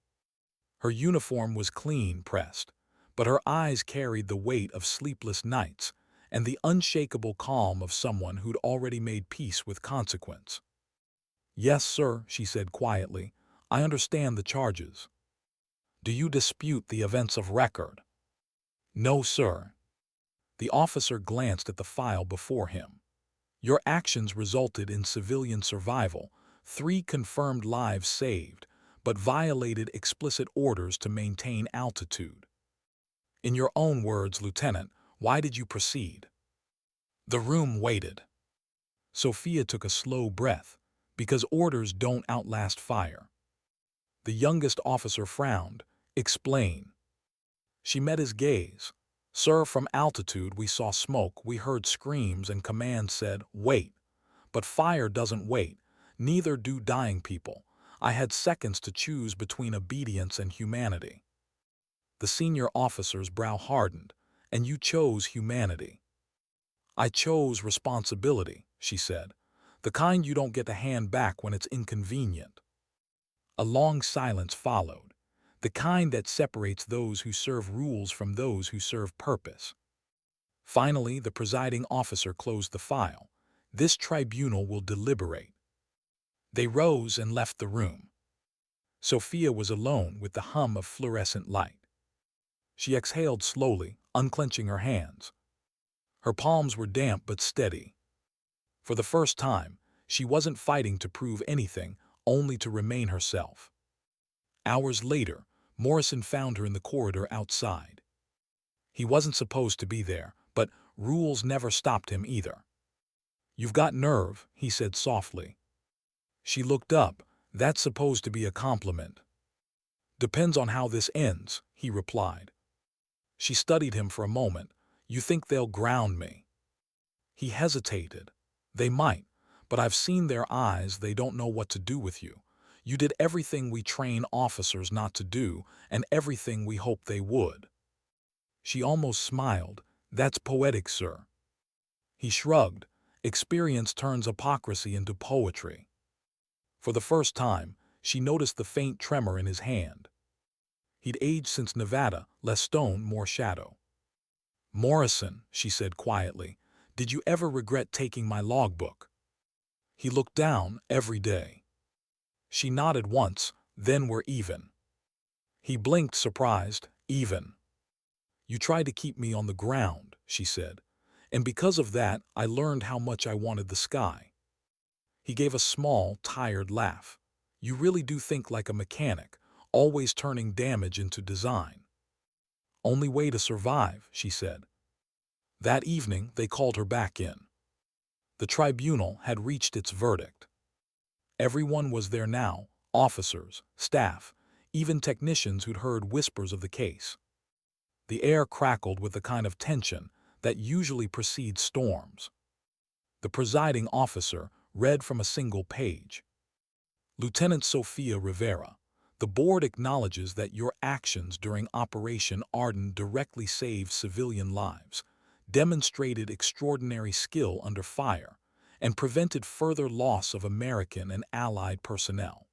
A: Her uniform was clean pressed, but her eyes carried the weight of sleepless nights and the unshakable calm of someone who'd already made peace with consequence. Yes, sir, she said quietly. I understand the charges. Do you dispute the events of record? No, sir. The officer glanced at the file before him. Your actions resulted in civilian survival, 3 confirmed lives saved, but violated explicit orders to maintain altitude. In your own words, Lieutenant, why did you proceed? The room waited. Sophia took a slow breath, because orders don't outlast fire. The youngest officer frowned. Explain. She met his gaze. Sir, from altitude we saw smoke, we heard screams, and command said, wait. But fire doesn't wait, neither do dying people. I had seconds to choose between obedience and humanity. The senior officer's brow hardened. And you chose humanity. I chose responsibility, she said, the kind you don't get to hand back when it's inconvenient. A long silence followed, the kind that separates those who serve rules from those who serve purpose. Finally, the presiding officer closed the file. This tribunal will deliberate. They rose and left the room. Sophia was alone with the hum of fluorescent light. She exhaled slowly, unclenching her hands. Her palms were damp but steady. For the first time, she wasn't fighting to prove anything, only to remain herself. Hours later, Morrison found her in the corridor outside. He wasn't supposed to be there, but rules never stopped him either. You've got nerve, he said softly. She looked up. That's supposed to be a compliment. Depends on how this ends, he replied. She studied him for a moment. You think they'll ground me? He hesitated. They might, but I've seen their eyes. They don't know what to do with you. You did everything we train officers not to do, and everything we hoped they would. She almost smiled. That's poetic, sir. He shrugged. Experience turns hypocrisy into poetry. For the first time, she noticed the faint tremor in his hand. He'd aged since Nevada, less stone, more shadow. "Morrison," she said quietly, "did you ever regret taking my logbook?" He looked down. "Every day." She nodded once, "Then we're even." He blinked, surprised. "Even?" "You tried to keep me on the ground," she said, "and because of that I learned how much I wanted the sky." He gave a small, tired laugh. "You really do think like a mechanic, always turning damage into design." "Only way to survive," she said. That evening they called her back in. The tribunal had reached its verdict. Everyone was there now, officers, staff, even technicians who'd heard whispers of the case. The air crackled with the kind of tension that usually precedes storms. The presiding officer read from a single page. "Lieutenant Sophia Rivera, the board acknowledges that your actions during Operation Arden directly saved civilian lives, demonstrated extraordinary skill under fire, and prevented further loss of American and Allied personnel.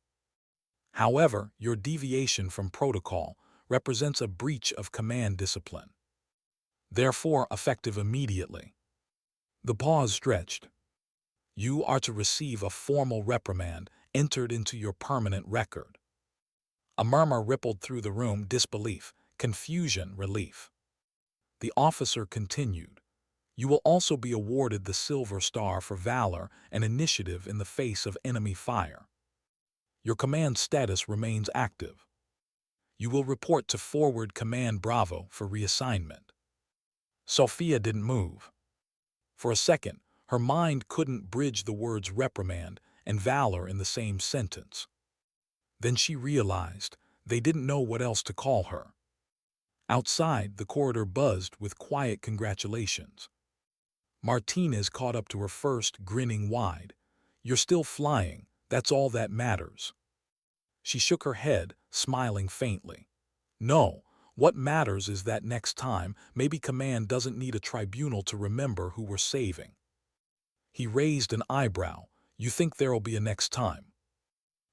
A: However, your deviation from protocol represents a breach of command discipline. Therefore, effective immediately." The pause stretched. "You are to receive a formal reprimand entered into your permanent record." A murmur rippled through the room, disbelief, confusion, relief. The officer continued, "You will also be awarded the Silver Star for valor and initiative in the face of enemy fire. Your command status remains active. You will report to Forward Command Bravo for reassignment." Sophia didn't move. For a second, her mind couldn't bridge the words reprimand and valor in the same sentence. Then she realized they didn't know what else to call her. Outside, the corridor buzzed with quiet congratulations. Martinez caught up to her first, grinning wide. "You're still flying, that's all that matters." She shook her head, smiling faintly. "No, what matters is that next time, maybe command doesn't need a tribunal to remember who we're saving." He raised an eyebrow. "You think there'll be a next time?"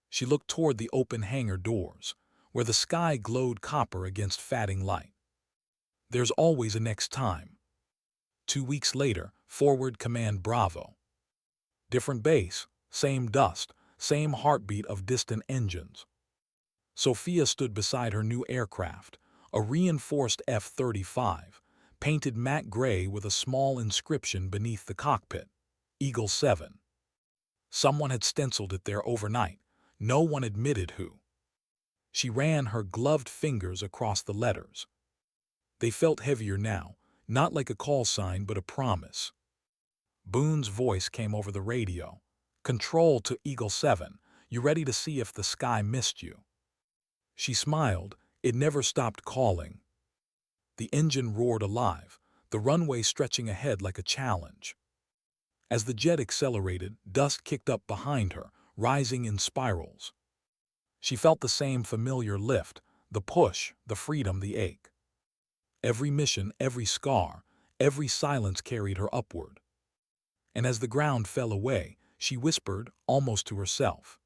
A: She looked toward the open hangar doors, where the sky glowed copper against fading light. "There's always a next time." 2 weeks later, Forward Command Bravo. Different base, same dust, same heartbeat of distant engines. Sophia stood beside her new aircraft, a reinforced F-35, painted matte gray with a small inscription beneath the cockpit, Eagle 7. Someone had stenciled it there overnight. No one admitted who. She ran her gloved fingers across the letters. They felt heavier now, not like a call sign but a promise. Boone's voice came over the radio. "Control to Eagle 7. You ready to see if the sky missed you?" She smiled. It never stopped calling. The engine roared alive, the runway stretching ahead like a challenge. As the jet accelerated, dust kicked up behind her, rising in spirals. She felt the same familiar lift, the push, the freedom, the ache. Every mission, every scar, every silence carried her upward. And as the ground fell away, she whispered, almost to herself,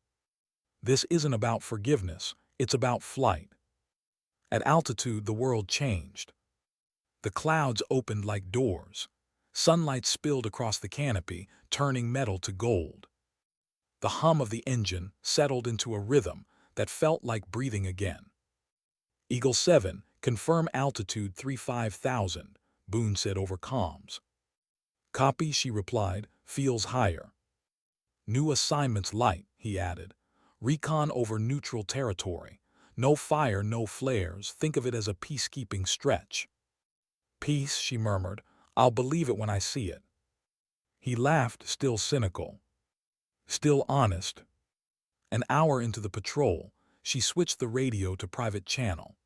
A: "This isn't about forgiveness, it's about flight." At altitude, the world changed. The clouds opened like doors. Sunlight spilled across the canopy, turning metal to gold. The hum of the engine settled into a rhythm that felt like breathing again. "Eagle 7, confirm altitude 35,000, Boone said over comms. "Copy," she replied, "feels higher." "New assignments light," he added. "Recon over neutral territory. No fire, no flares. Think of it as a peacekeeping stretch." "Peace," she murmured. "I'll believe it when I see it." He laughed, still cynical. Still honest. An hour into the patrol, she switched the radio to private channel.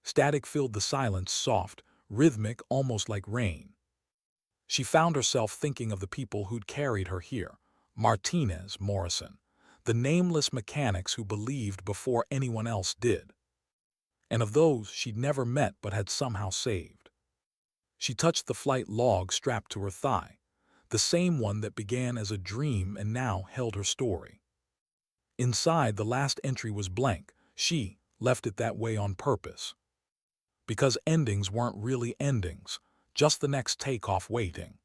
A: Static filled the silence, soft, rhythmic, almost like rain. She found herself thinking of the people who'd carried her here. Martinez, Morrison, the nameless mechanics who believed before anyone else did. And of those she'd never met but had somehow saved. She touched the flight log strapped to her thigh, the same one that began as a dream and now held her story. Inside, the last entry was blank. She left it that way on purpose. Because endings weren't really endings, just the next takeoff waiting.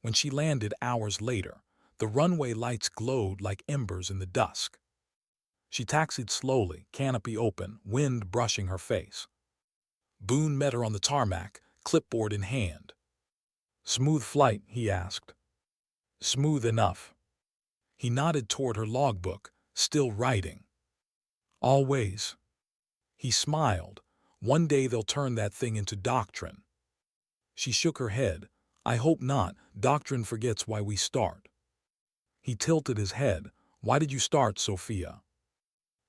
A: When she landed hours later, the runway lights glowed like embers in the dusk. She taxied slowly, canopy open, wind brushing her face. Boone met her on the tarmac, clipboard in hand. "Smooth flight?" he asked. "Smooth enough." He nodded toward her logbook, still writing. "Always." He smiled. "One day they'll turn that thing into doctrine." She shook her head. "I hope not. Doctrine forgets why we start." He tilted his head. "Why did you start, Sophia?"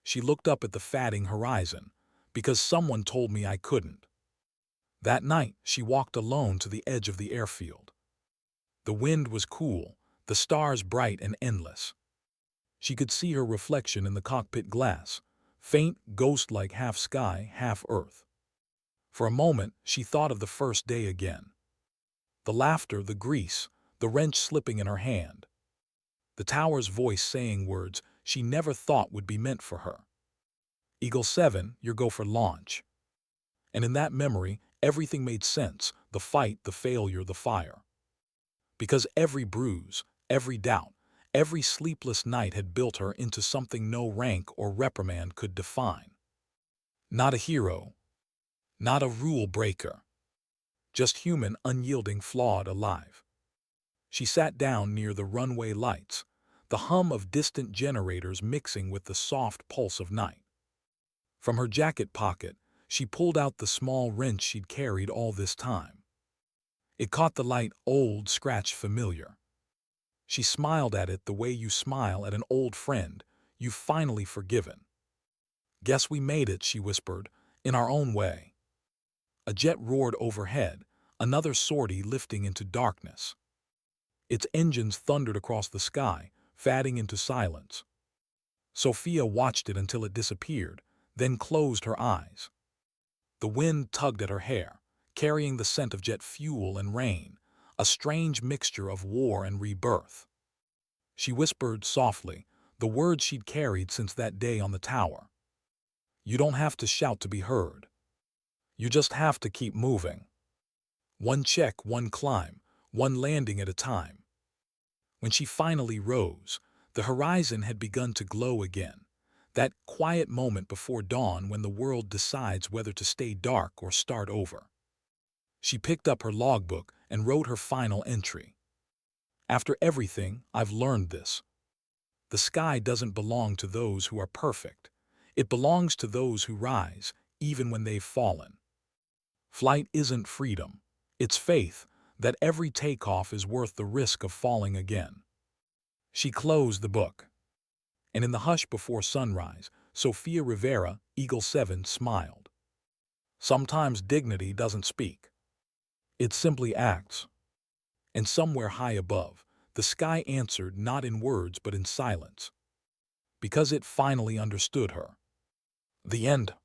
A: She looked up at the fatting horizon. "Because someone told me I couldn't." That night, she walked alone to the edge of the airfield. The wind was cool, the stars bright and endless. She could see her reflection in the cockpit glass, faint, ghost-like, half sky, half earth. For a moment, she thought of the first day again. The laughter, the grease, the wrench slipping in her hand. The tower's voice saying words she never thought would be meant for her. "Eagle 7, you're go for launch." And in that memory, everything made sense, the fight, the failure, the fire. Because every bruise, every doubt, every sleepless night had built her into something no rank or reprimand could define. Not a hero, not a rule breaker, just human, unyielding, flawed, alive. She sat down near the runway lights, the hum of distant generators mixing with the soft pulse of night. From her jacket pocket, she pulled out the small wrench she'd carried all this time. It caught the light, old, scratched, familiar. She smiled at it the way you smile at an old friend you've finally forgiven. "Guess we made it," she whispered, "in our own way." A jet roared overhead, another sortie lifting into darkness. Its engines thundered across the sky, fading into silence. Sophia watched it until it disappeared, then closed her eyes. The wind tugged at her hair, carrying the scent of jet fuel and rain, a strange mixture of war and rebirth. She whispered softly, the words she'd carried since that day on the tower. "You don't have to shout to be heard. You just have to keep moving. One check, one climb, one landing at a time." When she finally rose, the horizon had begun to glow again, that quiet moment before dawn when the world decides whether to stay dark or start over. She picked up her logbook and wrote her final entry. "After everything, I've learned this. The sky doesn't belong to those who are perfect. It belongs to those who rise, even when they've fallen. Flight isn't freedom. It's faith that every takeoff is worth the risk of falling again." She closed the book. And in the hush before sunrise, Sophia Rivera, Eagle 7, smiled. Sometimes dignity doesn't speak. It simply acts. And somewhere high above, the sky answered not in words but in silence. Because it finally understood her. The end.